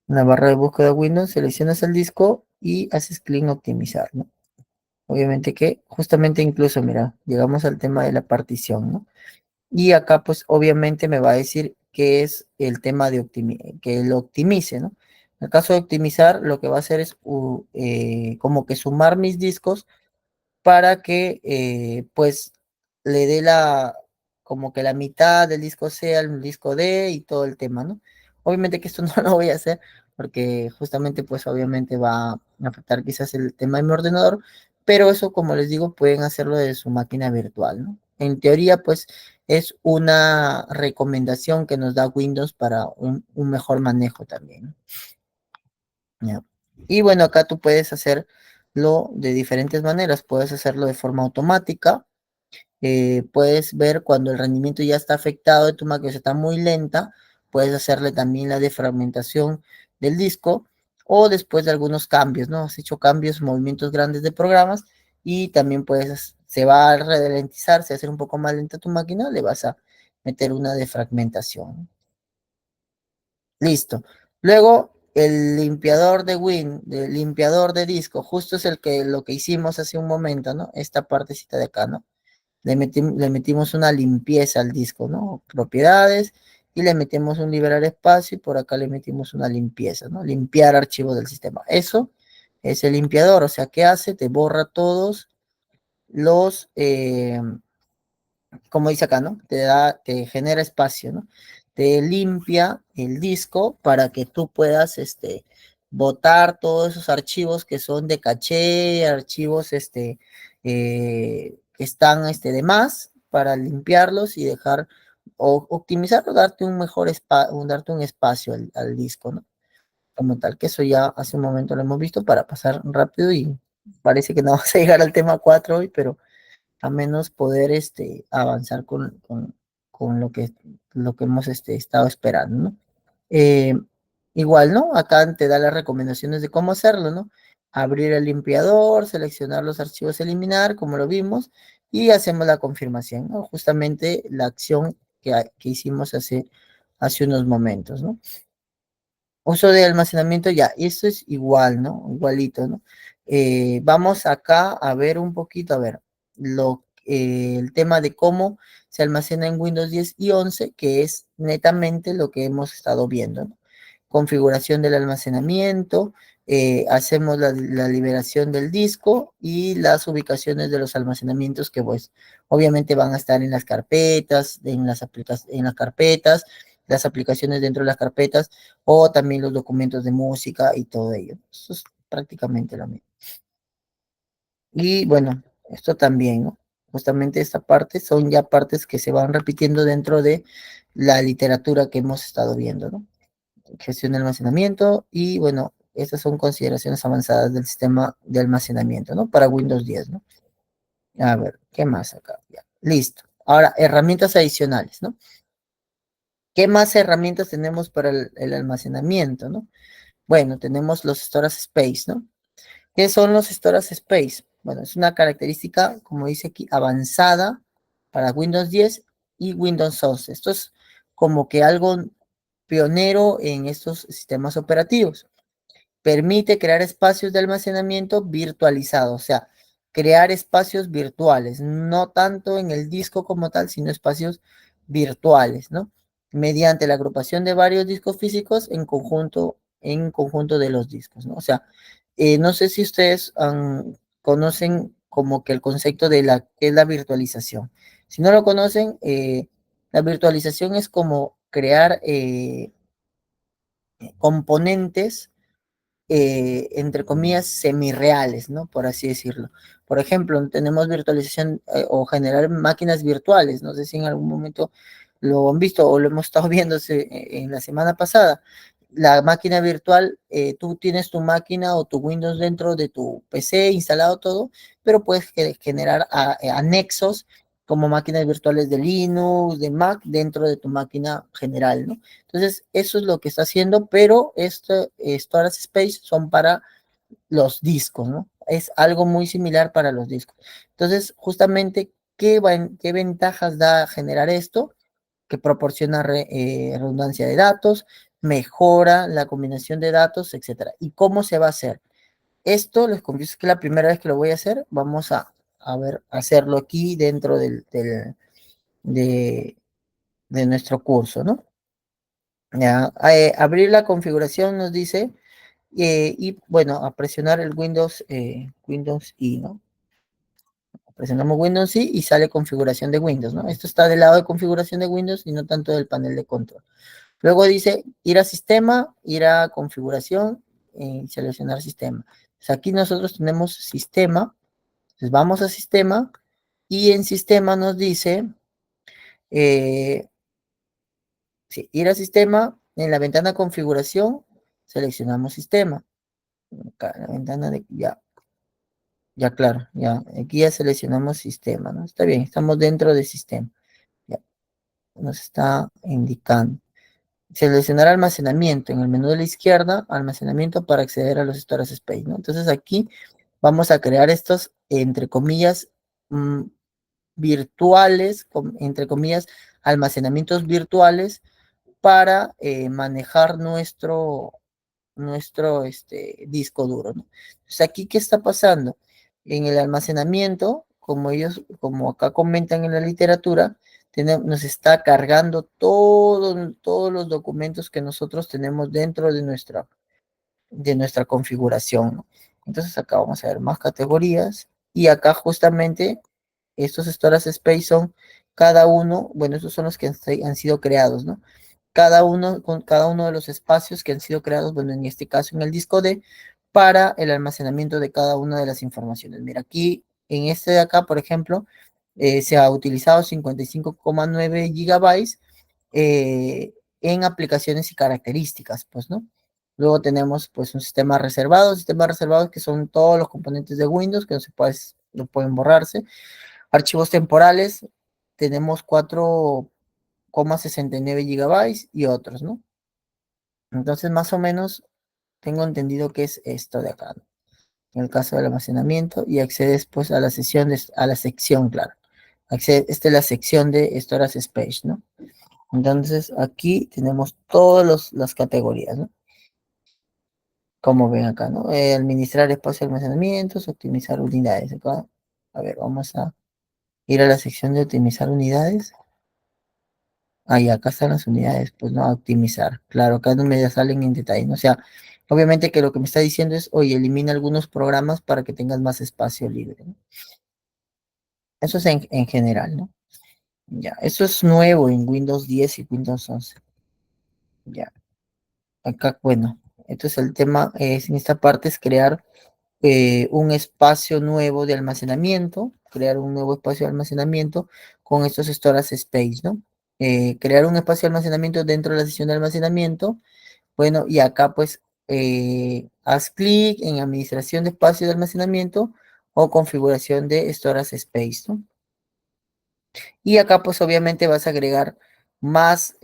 En la barra de búsqueda de Windows, seleccionas el disco y haces clic en optimizar, ¿no? Obviamente que justamente incluso, mira, llegamos al tema de la partición, ¿no? Y acá pues obviamente me va a decir que es el tema de que lo optimice, ¿no? En el caso de optimizar, lo que va a hacer es como que sumar mis discos para que pues le dé como que la mitad del disco C al disco D y todo el tema, ¿no? Obviamente que esto no lo voy a hacer porque justamente pues obviamente va a afectar quizás el tema de mi ordenador, pero eso como les digo pueden hacerlo de su máquina virtual, ¿no? En teoría pues es una recomendación que nos da Windows para un mejor manejo también, ¿no? Ya. Y bueno, acá tú puedes hacerlo de diferentes maneras, puedes hacerlo de forma automática, puedes ver cuando el rendimiento ya está afectado de tu máquina, o sea, está muy lenta, puedes hacerle también la defragmentación del disco o después de algunos cambios, ¿no? Has hecho cambios, movimientos grandes de programas y también se va a ralentizar, se va a hacer un poco más lenta tu máquina, le vas a meter una defragmentación. Listo. Luego, el limpiador el limpiador de disco, justo es lo que hicimos hace un momento, ¿no? Esta partecita de acá, ¿no? Le metimos una limpieza al disco, ¿no? Propiedades, y le metemos un liberar espacio, y por acá le metimos una limpieza, ¿no? Limpiar archivos del sistema. Eso es el limpiador, o sea, ¿qué hace? Te borra todos los, como dice acá, ¿no? Te genera espacio, ¿no? Te limpia el disco para que tú puedas, botar todos esos archivos que son de caché, archivos, que están, de más, para limpiarlos y dejar, o optimizarlo, darte un mejor espacio, darte un espacio al disco, ¿no? Como tal, que eso ya hace un momento lo hemos visto para pasar rápido y parece que no vamos a llegar al tema 4 hoy, pero a menos poder avanzar con lo que hemos estado esperando, ¿no? Eh, Igual, ¿no? Acá te da las recomendaciones de cómo hacerlo, ¿no? Abrir el limpiador, seleccionar los archivos, eliminar, como lo vimos, y hacemos la confirmación, ¿no? Justamente la acción que hicimos hace unos momentos, ¿no? Uso de almacenamiento ya, y esto es igual, ¿no? Igualito, ¿no? Vamos acá a ver un poquito, a ver, el tema de cómo se almacena en Windows 10 y 11, que es netamente lo que hemos estado viendo, ¿no? Configuración del almacenamiento, hacemos la liberación del disco y las ubicaciones de los almacenamientos que pues obviamente van a estar en las carpetas, en las carpetas, las aplicaciones dentro de las carpetas o también los documentos de música y todo ello. Eso es prácticamente lo mismo. Y bueno, esto también, ¿no? Justamente esta parte son ya partes que se van repitiendo dentro de la literatura que hemos estado viendo, ¿no? Gestión de almacenamiento y bueno, estas son consideraciones avanzadas del sistema de almacenamiento, ¿no? Para Windows 10, ¿no? A ver, ¿qué más acá? Ya, listo. Ahora, herramientas adicionales, ¿no? ¿Qué más herramientas tenemos para el almacenamiento, ¿no? Bueno, tenemos los storage space, ¿no? ¿Qué son los storage space? Bueno, es una característica, como dice aquí, avanzada para Windows 10 y Windows 11. Esto es como que algo pionero en estos sistemas operativos. Permite crear espacios de almacenamiento virtualizados, o sea, crear espacios virtuales, no tanto en el disco como tal, sino espacios virtuales, ¿no? Mediante la agrupación de varios discos físicos en conjunto de los discos, ¿no? O sea, no sé si ustedes conocen como que el concepto de que es la virtualización. Si no lo conocen, la virtualización es como crear componentes entre comillas, semirreales, ¿no? Por así decirlo. Por ejemplo, tenemos virtualización o generar máquinas virtuales. No sé si en algún momento lo han visto o lo hemos estado viendo en la semana pasada. La máquina virtual, tú tienes tu máquina o tu Windows dentro de tu PC instalado todo, pero puedes generar anexos como máquinas virtuales de Linux, de Mac, dentro de tu máquina general, ¿no? Entonces, eso es lo que está haciendo, pero Storage Space son para los discos, ¿no? Es algo muy similar para los discos. Entonces, justamente, ¿qué ventajas da generar esto? Que proporciona redundancia de datos, mejora la combinación de datos, etcétera. ¿Y cómo se va a hacer? Esto, les confieso que es la primera vez que lo voy a hacer. Vamos a ver, hacerlo aquí dentro de, de nuestro curso, ¿no? Ya, abrir la configuración nos dice, y bueno, a presionar el Windows I, ¿no? Presionamos Windows I y sale configuración de Windows, ¿no? Esto está del lado de configuración de Windows y no tanto del panel de control. Luego dice ir a sistema, ir a configuración y seleccionar sistema. Pues aquí nosotros tenemos sistema, entonces vamos a sistema y en sistema nos dice eh, sí, ir a sistema, en la ventana configuración, seleccionamos sistema. Acá, en la ventana de, ya claro, ya, aquí ya seleccionamos sistema, ¿no? Está bien, estamos dentro del sistema. Ya, nos está indicando. Seleccionar almacenamiento en el menú de la izquierda, almacenamiento para acceder a los storage space, ¿no? Entonces aquí vamos a crear estos, entre comillas, mm, virtuales, entre comillas, almacenamientos virtuales para manejar nuestro disco duro, ¿no? Entonces, aquí, ¿qué está pasando? En el almacenamiento, como acá comentan en la literatura, nos está cargando todos los documentos que nosotros tenemos dentro de nuestra configuración, ¿no? Entonces, acá vamos a ver más categorías, y acá justamente estos storage space son cada uno, bueno, estos son los que han sido creados, ¿no? Con cada uno de los espacios que han sido creados, bueno, en este caso en el disco D, para el almacenamiento de cada una de las informaciones. Mira, aquí, en este de acá, por ejemplo, se ha utilizado 55,9 gigabytes en aplicaciones y características, pues, ¿no? Luego tenemos, pues, un sistemas reservados que son todos los componentes de Windows que no pueden borrarse. Archivos temporales, tenemos 4,69 gigabytes y otros, ¿no? Entonces, más o menos, tengo entendido que es esto de acá, ¿no? En el caso del almacenamiento, y accedes pues a la sección, claro. Esta es la sección de Storage Space, ¿no? Entonces, aquí tenemos todas las categorías, ¿no? Como ven acá, ¿no? Administrar espacio de almacenamientos, optimizar unidades. Acá, a ver, vamos a ir a la sección de optimizar unidades. Ahí, acá están las unidades, pues no, a optimizar. Claro, acá no me salen en detalle, ¿no? O sea, obviamente que lo que me está diciendo es, oye, elimina algunos programas para que tengas más espacio libre, ¿no? Eso es en general, ¿no? Ya, eso es nuevo en Windows 10 y Windows 11. Ya, acá, bueno, entonces el tema es, en esta parte es crear un espacio nuevo de almacenamiento, crear un nuevo espacio de almacenamiento con estos storage space, ¿no? Crear un espacio de almacenamiento dentro de la sesión de almacenamiento. Bueno, y acá pues haz clic en administración de espacio de almacenamiento o configuración de storage space, ¿no? Y acá pues obviamente vas a agregar más,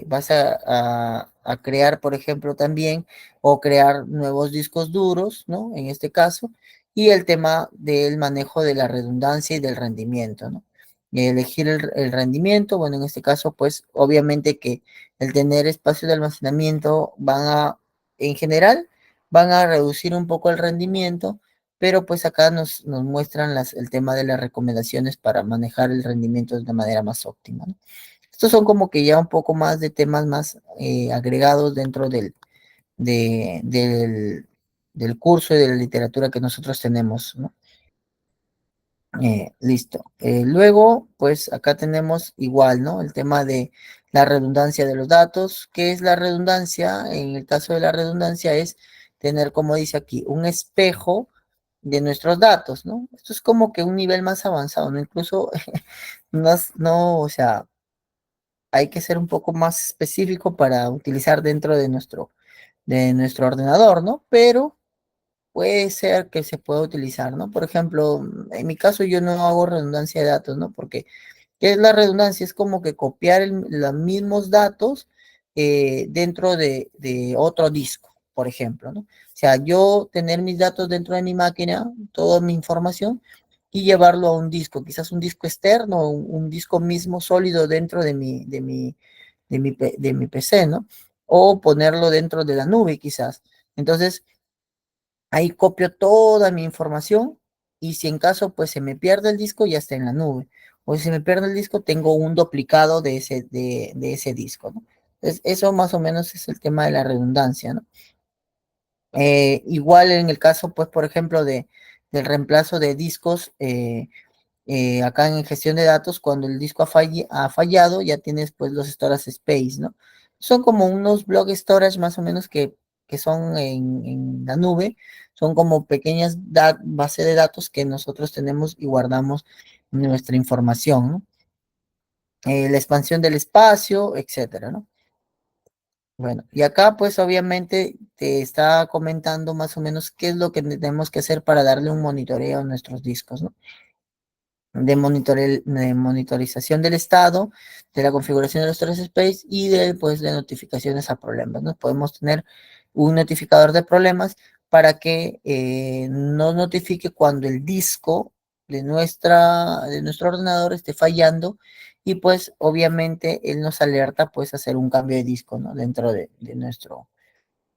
vas a crear, por ejemplo, también, o crear nuevos discos duros, ¿no? En este caso, y el tema del manejo de la redundancia y del rendimiento, ¿no? Elegir el rendimiento, bueno, en este caso, pues obviamente que el tener espacio de almacenamiento en general, van a reducir un poco el rendimiento, pero pues acá nos muestran el tema de las recomendaciones para manejar el rendimiento de una manera más óptima, ¿no? Estos son como que ya un poco más de temas más agregados dentro del curso y de la literatura que nosotros tenemos, ¿no? Listo. Luego, pues acá tenemos igual, ¿no? El tema de la redundancia de los datos. ¿Qué es la redundancia? En el caso de la redundancia es tener, como dice aquí, un espejo de nuestros datos, ¿no? Esto es como que un nivel más avanzado, ¿no? Incluso, no, o sea, hay que ser un poco más específico para utilizar dentro de nuestro ordenador, ¿no? Pero puede ser que se pueda utilizar, ¿no? Por ejemplo, en mi caso yo no hago redundancia de datos, ¿no? Porque, ¿qué es la redundancia? Es como que copiar los mismos datos dentro de otro disco, por ejemplo, ¿no? O sea, yo tener mis datos dentro de mi máquina, toda mi información, y llevarlo a un disco, quizás un disco externo, un disco mismo sólido dentro de mi PC, ¿no? O ponerlo dentro de la nube, quizás. Entonces, ahí copio toda mi información y si en caso pues se me pierde el disco ya está en la nube. O si se me pierde el disco tengo un duplicado de ese disco, ¿no? Entonces, eso más o menos es el tema de la redundancia, ¿no? Igual en el caso pues por ejemplo del reemplazo de discos, acá en gestión de datos, cuando el disco ha fallado, ya tienes pues los storage space, ¿no? Son como unos block storage más o menos que son en la nube, son como pequeñas bases de datos que nosotros tenemos y guardamos nuestra información, ¿no? La expansión del espacio, etcétera, ¿no? Bueno, y acá pues obviamente te está comentando más o menos qué es lo que tenemos que hacer para darle un monitoreo a nuestros discos, ¿no? De monitorización del estado, de la configuración de los tres space y pues, de notificaciones a problemas, ¿no? Podemos tener un notificador de problemas para que nos notifique cuando el disco de nuestro ordenador esté fallando y pues obviamente él nos alerta pues hacer un cambio de disco, ¿no? Dentro de nuestro,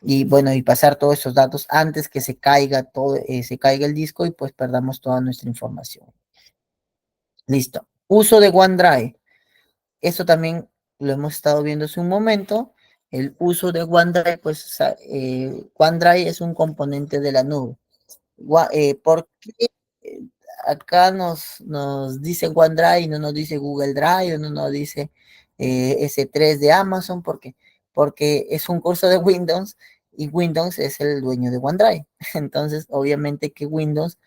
y bueno, y pasar todos esos datos antes que se caiga el disco y pues perdamos toda nuestra información. Listo. Uso de OneDrive. Eso también lo hemos estado viendo hace un momento. El uso de OneDrive, pues OneDrive es un componente de la nube. ¿Por qué eh, acá nos dice OneDrive y no nos dice Google Drive o no nos dice S3 de Amazon? Porque es un curso de Windows y Windows es el dueño de OneDrive. Entonces, obviamente que Windows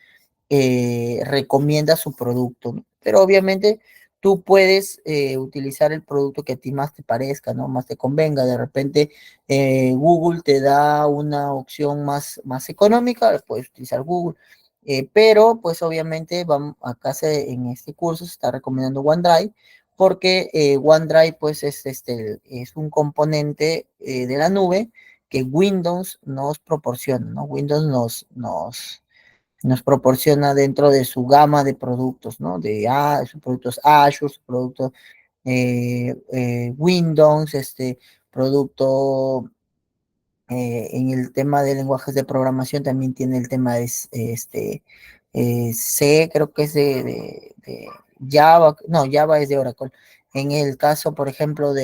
recomienda su producto, ¿no? Pero obviamente tú puedes utilizar el producto que a ti más te parezca, ¿no? Más te convenga. De repente Google te da una opción más económica, puedes utilizar Google. Pero pues obviamente en este curso se está recomendando OneDrive porque OneDrive pues es un componente de la nube que Windows nos proporciona, ¿no? Windows nos proporciona dentro de su gama de productos, ¿no? Sus productos Azure, sus productos Windows, producto en el tema de lenguajes de programación también tiene el tema de C, creo que es de Java, no, Java es de Oracle. En el caso, por ejemplo,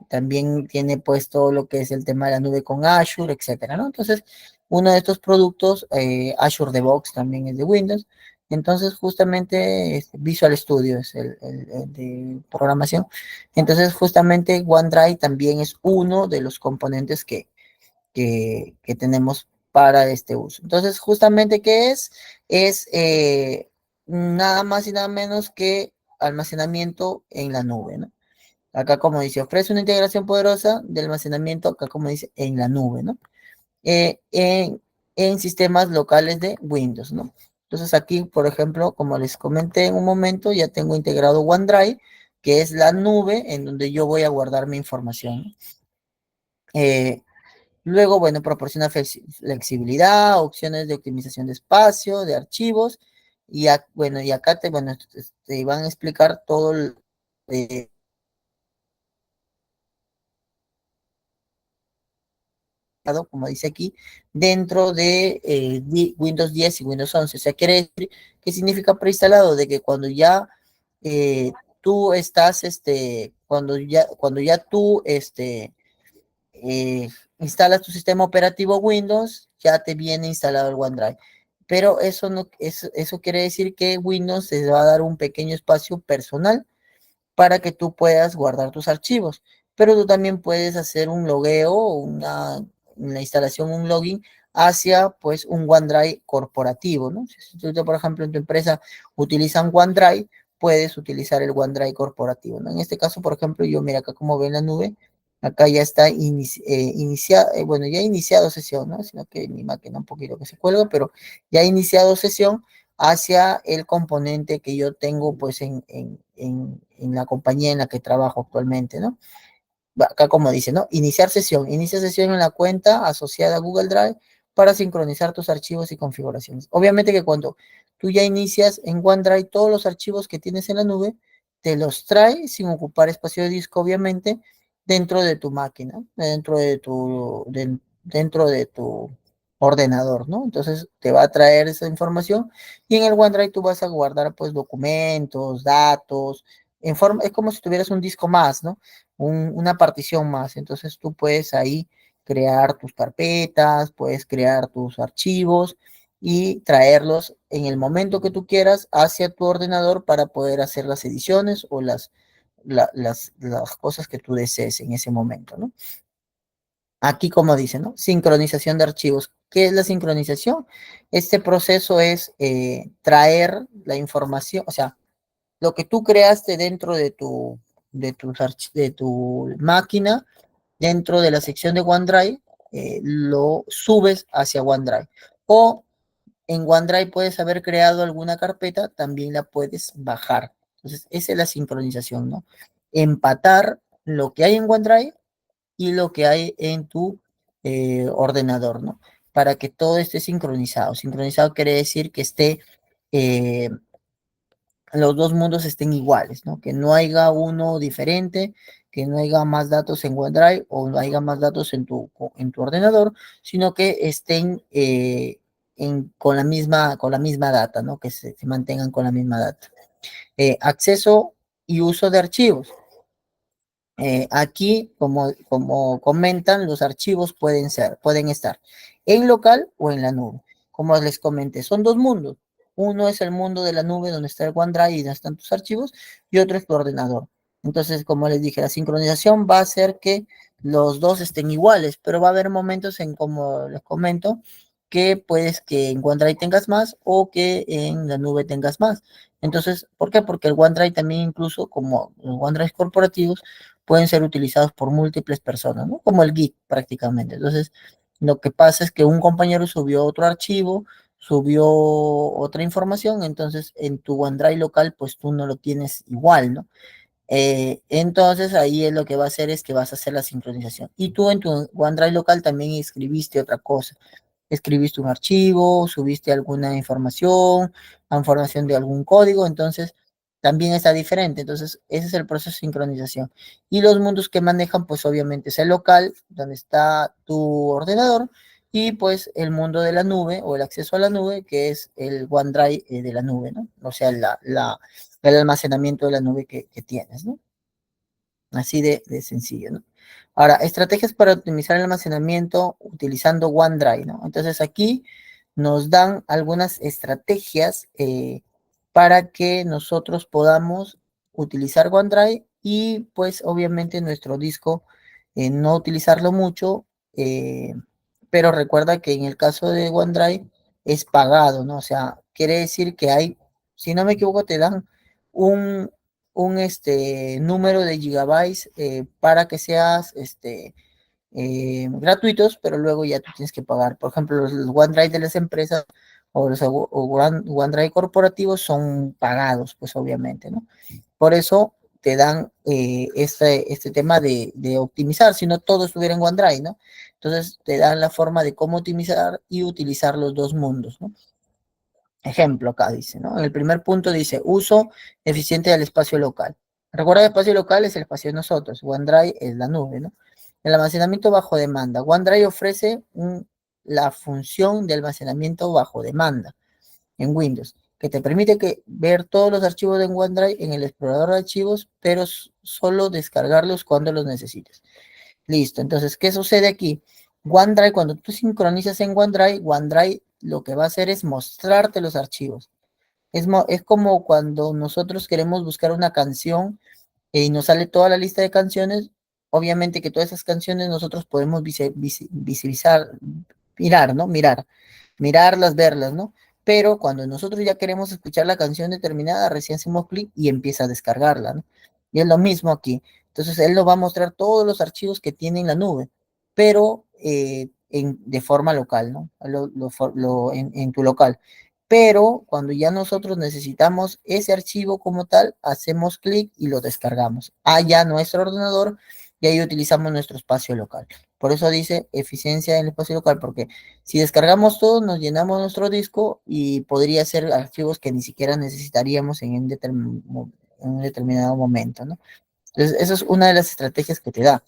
también tiene puesto lo que es el tema de la nube con Azure, etcétera, ¿no? Entonces, uno de estos productos, Azure DevOps también es de Windows. Entonces, justamente Visual Studio es el de programación. Entonces, justamente OneDrive también es uno de los componentes que tenemos para este uso. Entonces, justamente, ¿qué es? Es nada más y nada menos que almacenamiento en la nube, ¿no? Acá, como dice, ofrece una integración poderosa de almacenamiento, acá, como dice, en la nube, ¿no? Eh, en, en sistemas locales de Windows, ¿no? Entonces, aquí, por ejemplo, como les comenté en un momento, ya tengo integrado OneDrive, que es la nube en donde yo voy a guardar mi información, ¿no? Luego, bueno, proporciona flexibilidad, opciones de optimización de espacio, de archivos, bueno, y acá bueno, te van a explicar todo eh, como dice aquí, dentro de Windows 10 y Windows 11. O sea, quiere decir que significa preinstalado, de que cuando ya eh, tú estás, cuando ya tú, eh, instalas tu sistema operativo Windows, ya te viene instalado el OneDrive. Pero eso no, eso quiere decir que Windows te va a dar un pequeño espacio personal para que tú puedas guardar tus archivos. Pero tú también puedes hacer un logueo, una instalación, un login hacia pues un OneDrive corporativo, ¿no? Si tú, por ejemplo, en tu empresa utilizan OneDrive, puedes utilizar el OneDrive corporativo, ¿no? En este caso, por ejemplo, yo mira acá como ven la nube, acá ya está iniciado, bueno, ya ha iniciado sesión, ¿no? Sino que mi máquina un poquito que se cuelga, pero ya ha iniciado sesión hacia el componente que yo tengo pues en la compañía en la que trabajo actualmente, ¿no? Acá como dice, ¿no? Iniciar sesión. Inicia sesión en la cuenta asociada a Google Drive para sincronizar tus archivos y configuraciones. Obviamente que cuando tú ya inicias en OneDrive todos los archivos que tienes en la nube, te los trae sin ocupar espacio de disco, obviamente, dentro de tu máquina, dentro de tu ordenador, ¿no? Entonces te va a traer esa información y en el OneDrive tú vas a guardar pues documentos, datos, es como si tuvieras un disco más, ¿no? Una partición más. Entonces tú puedes ahí crear tus carpetas, puedes crear tus archivos y traerlos en el momento que tú quieras hacia tu ordenador para poder hacer las ediciones o las cosas que tú desees en ese momento, ¿no? Aquí, como dice, ¿no? Sincronización de archivos. ¿Qué es la sincronización? Este proceso es traer la información, o sea, lo que tú creaste dentro de tu máquina, dentro de la sección de OneDrive, lo subes hacia OneDrive. O en OneDrive puedes haber creado alguna carpeta, también la puedes bajar. Entonces, esa es la sincronización, ¿no? Empatar lo que hay en OneDrive y lo que hay en tu ordenador, ¿no? Para que todo esté sincronizado. Sincronizado quiere decir que esté eh, los dos mundos estén iguales, ¿no? Que no haya uno diferente, que no haya más datos en OneDrive o no haya más datos en tu ordenador, sino que estén con la misma data, ¿no? Que se mantengan con la misma data. Acceso y uso de archivos. Aquí, como comentan, los archivos pueden estar en local o en la nube. Como les comenté, son dos mundos. Uno es el mundo de la nube donde está el OneDrive y donde están tus archivos, y otro es tu ordenador. Entonces, como les dije, la sincronización va a hacer que los dos estén iguales, pero va a haber momentos en, como les comento, que puedes que en OneDrive tengas más o que en la nube tengas más. Entonces, ¿por qué? Porque el OneDrive también, incluso como los OneDrive corporativos, pueden ser utilizados por múltiples personas, ¿no? Como el Git prácticamente. Entonces, lo que pasa es que un compañero subió otro archivo, subió otra información, entonces en tu OneDrive local, pues tú no lo tienes igual, ¿no? Entonces ahí es lo que va a hacer es que vas a hacer la sincronización. Y tú en tu OneDrive local también escribiste otra cosa. escribiste un archivo, subiste alguna información de algún código, entonces también está diferente. Entonces, ese es el proceso de sincronización. Y los mundos que manejan, pues obviamente es el local, donde está tu ordenador, y pues el mundo de la nube o el acceso a la nube, que es el OneDrive de la nube, ¿no? O sea, el almacenamiento de la nube que tienes, ¿no? Así de sencillo, ¿no? Ahora, estrategias para optimizar el almacenamiento utilizando OneDrive, ¿no? Entonces aquí nos dan algunas estrategias para que nosotros podamos utilizar OneDrive y pues obviamente nuestro disco no utilizarlo mucho, eh, pero recuerda que en el caso de OneDrive es pagado, ¿no? O sea, quiere decir que hay, si no me equivoco, te dan un, un número de gigabytes para que seas gratuitos, pero luego ya tú tienes que pagar. Por ejemplo, los OneDrive de las empresas o los OneDrive corporativos son pagados, pues obviamente, ¿no? Por eso te dan este tema de optimizar, si no todo estuviera en OneDrive, ¿no? Entonces te dan la forma de cómo optimizar y utilizar los dos mundos, ¿no? Ejemplo acá dice, ¿no? En el primer punto dice, uso eficiente del espacio local. Recuerda, el espacio local es el espacio de nosotros, OneDrive es la nube, ¿no? El almacenamiento bajo demanda. OneDrive ofrece la función de almacenamiento bajo demanda en Windows, que te permite ver todos los archivos en OneDrive en el explorador de archivos, pero solo descargarlos cuando los necesites. Listo, entonces, ¿qué sucede aquí? OneDrive, cuando tú sincronizas en OneDrive, OneDrive lo que va a hacer es mostrarte los archivos. Es como cuando nosotros queremos buscar una canción y nos sale toda la lista de canciones. Obviamente que todas esas canciones nosotros podemos visibilizar, mirar, ¿no? Mirarlas, verlas, ¿no? Pero cuando nosotros ya queremos escuchar la canción determinada, recién hacemos clic y empieza a descargarla, ¿no? Y es lo mismo aquí. Entonces, él nos va a mostrar todos los archivos que tiene en la nube, pero de forma local, ¿no? En tu local. Pero cuando ya nosotros necesitamos ese archivo como tal, hacemos clic y lo descargamos allá nuestro ordenador y ahí utilizamos nuestro espacio local. Por eso dice eficiencia en el espacio local, porque si descargamos todo, nos llenamos nuestro disco y podría ser archivos que ni siquiera necesitaríamos en un determinado momento, ¿no? Entonces, esa es una de las estrategias que te da.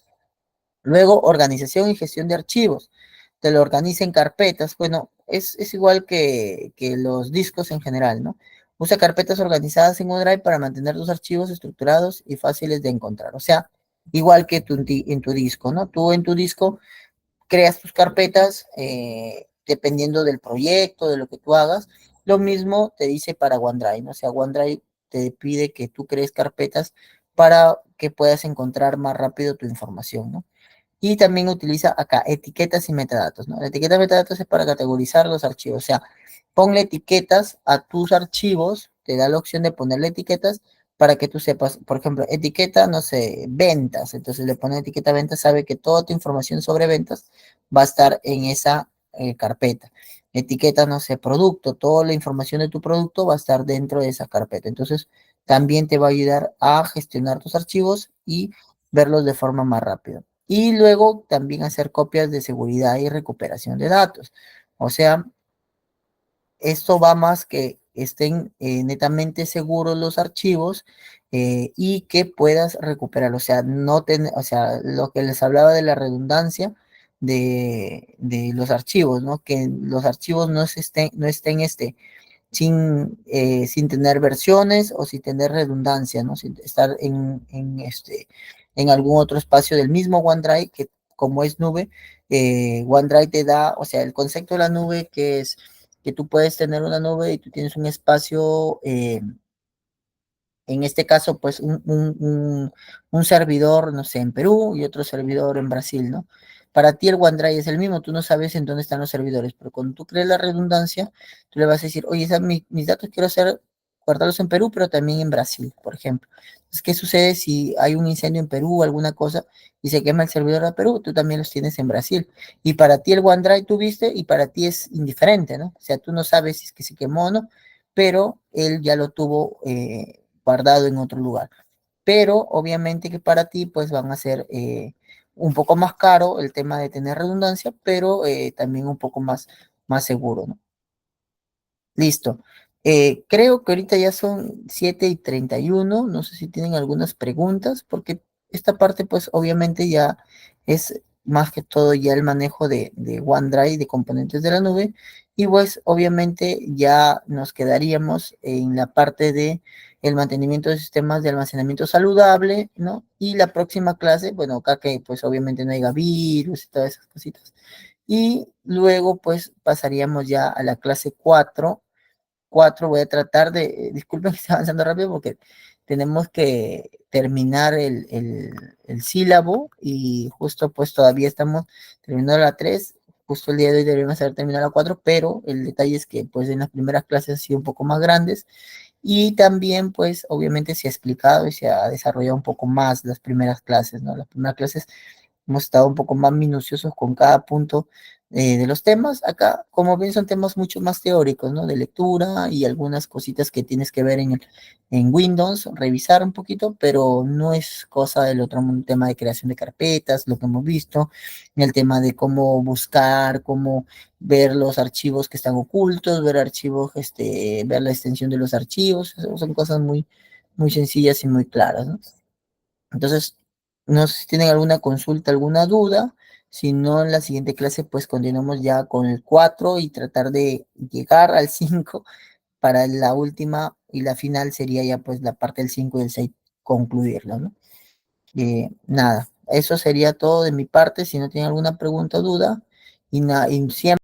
Luego, organización y gestión de archivos. Te lo organiza en carpetas. Bueno, es igual que los discos en general, ¿no? Usa carpetas organizadas en OneDrive para mantener tus archivos estructurados y fáciles de encontrar. O sea, igual que en tu disco, ¿no? Tú en tu disco creas tus carpetas dependiendo del proyecto, de lo que tú hagas. Lo mismo te dice para OneDrive, ¿no? O sea, OneDrive te pide que tú crees carpetas para que puedas encontrar más rápido tu información, ¿no? Y también utiliza acá etiquetas y metadatos, ¿no? La etiqueta de metadatos es para categorizar los archivos. O sea, ponle etiquetas a tus archivos, te da la opción de ponerle etiquetas para que tú sepas, por ejemplo, etiqueta, no sé, ventas. Entonces le pone etiqueta ventas, sabe que toda tu información sobre ventas va a estar en esa carpeta. Etiqueta, no sé, producto, toda la información de tu producto va a estar dentro de esa carpeta. Entonces, también te va a ayudar a gestionar tus archivos y verlos de forma más rápida. Y luego también hacer copias de seguridad y recuperación de datos. O sea, esto va más que estén netamente seguros los archivos y que puedas recuperar. O sea, o sea, lo que les hablaba de la redundancia de los archivos, ¿no? Que los archivos no estén sin tener versiones o sin tener redundancia, ¿no? Sin estar en algún otro espacio del mismo OneDrive, que como es nube, OneDrive te da, o sea, el concepto de la nube que es que tú puedes tener una nube y tú tienes un espacio en este caso, pues un servidor, no sé, en Perú y otro servidor en Brasil, ¿no? Para ti el OneDrive es el mismo, tú no sabes en dónde están los servidores, pero cuando tú crees la redundancia, tú le vas a decir, oye, mis datos quiero guardarlos en Perú, pero también en Brasil, por ejemplo. Entonces, ¿qué sucede si hay un incendio en Perú o alguna cosa y se quema el servidor de Perú? Tú también los tienes en Brasil. Y para ti el OneDrive tuviste y para ti es indiferente, ¿no? O sea, tú no sabes si es que se quemó o no, pero él ya lo tuvo guardado en otro lugar. Pero obviamente que para ti pues van a ser un poco más caro el tema de tener redundancia, pero también un poco más seguro, ¿no? Listo. Creo que ahorita ya son 7:31. No sé si tienen algunas preguntas, porque esta parte, pues obviamente ya es más que todo ya el manejo de OneDrive, de componentes de la nube, y pues obviamente ya nos quedaríamos en la parte de el mantenimiento de sistemas de almacenamiento saludable, ¿no? Y la próxima clase, bueno, acá que pues obviamente no haya virus y todas esas cositas. Y luego pues pasaríamos ya a la clase 4. Voy a tratar disculpen que esté avanzando rápido porque tenemos que terminar el sílabo y justo pues todavía estamos terminando la 3. Justo el día de hoy deberíamos haber terminado la 4, pero el detalle es que pues en las primeras clases han sido un poco más grandes y también pues obviamente se ha explicado y se ha desarrollado un poco más las primeras clases, ¿no? Las primeras clases hemos estado un poco más minuciosos con cada punto de los temas. Acá, como ven, son temas mucho más teóricos, ¿no? De lectura y algunas cositas que tienes que ver en Windows, revisar un poquito, pero no es cosa del otro mundo, tema de creación de carpetas, lo que hemos visto, el tema de cómo buscar, cómo ver los archivos que están ocultos, ver archivos, ver la extensión de los archivos, son cosas muy sencillas y muy claras, ¿no? Entonces, no sé si tienen alguna consulta, alguna duda. Si no, en la siguiente clase, pues continuamos ya con el 4 y tratar de llegar al 5 para la última y la final sería ya pues la parte del 5 y el 6 concluirlo, ¿no? Nada, eso sería todo de mi parte. Si no tienen alguna pregunta o duda, y siempre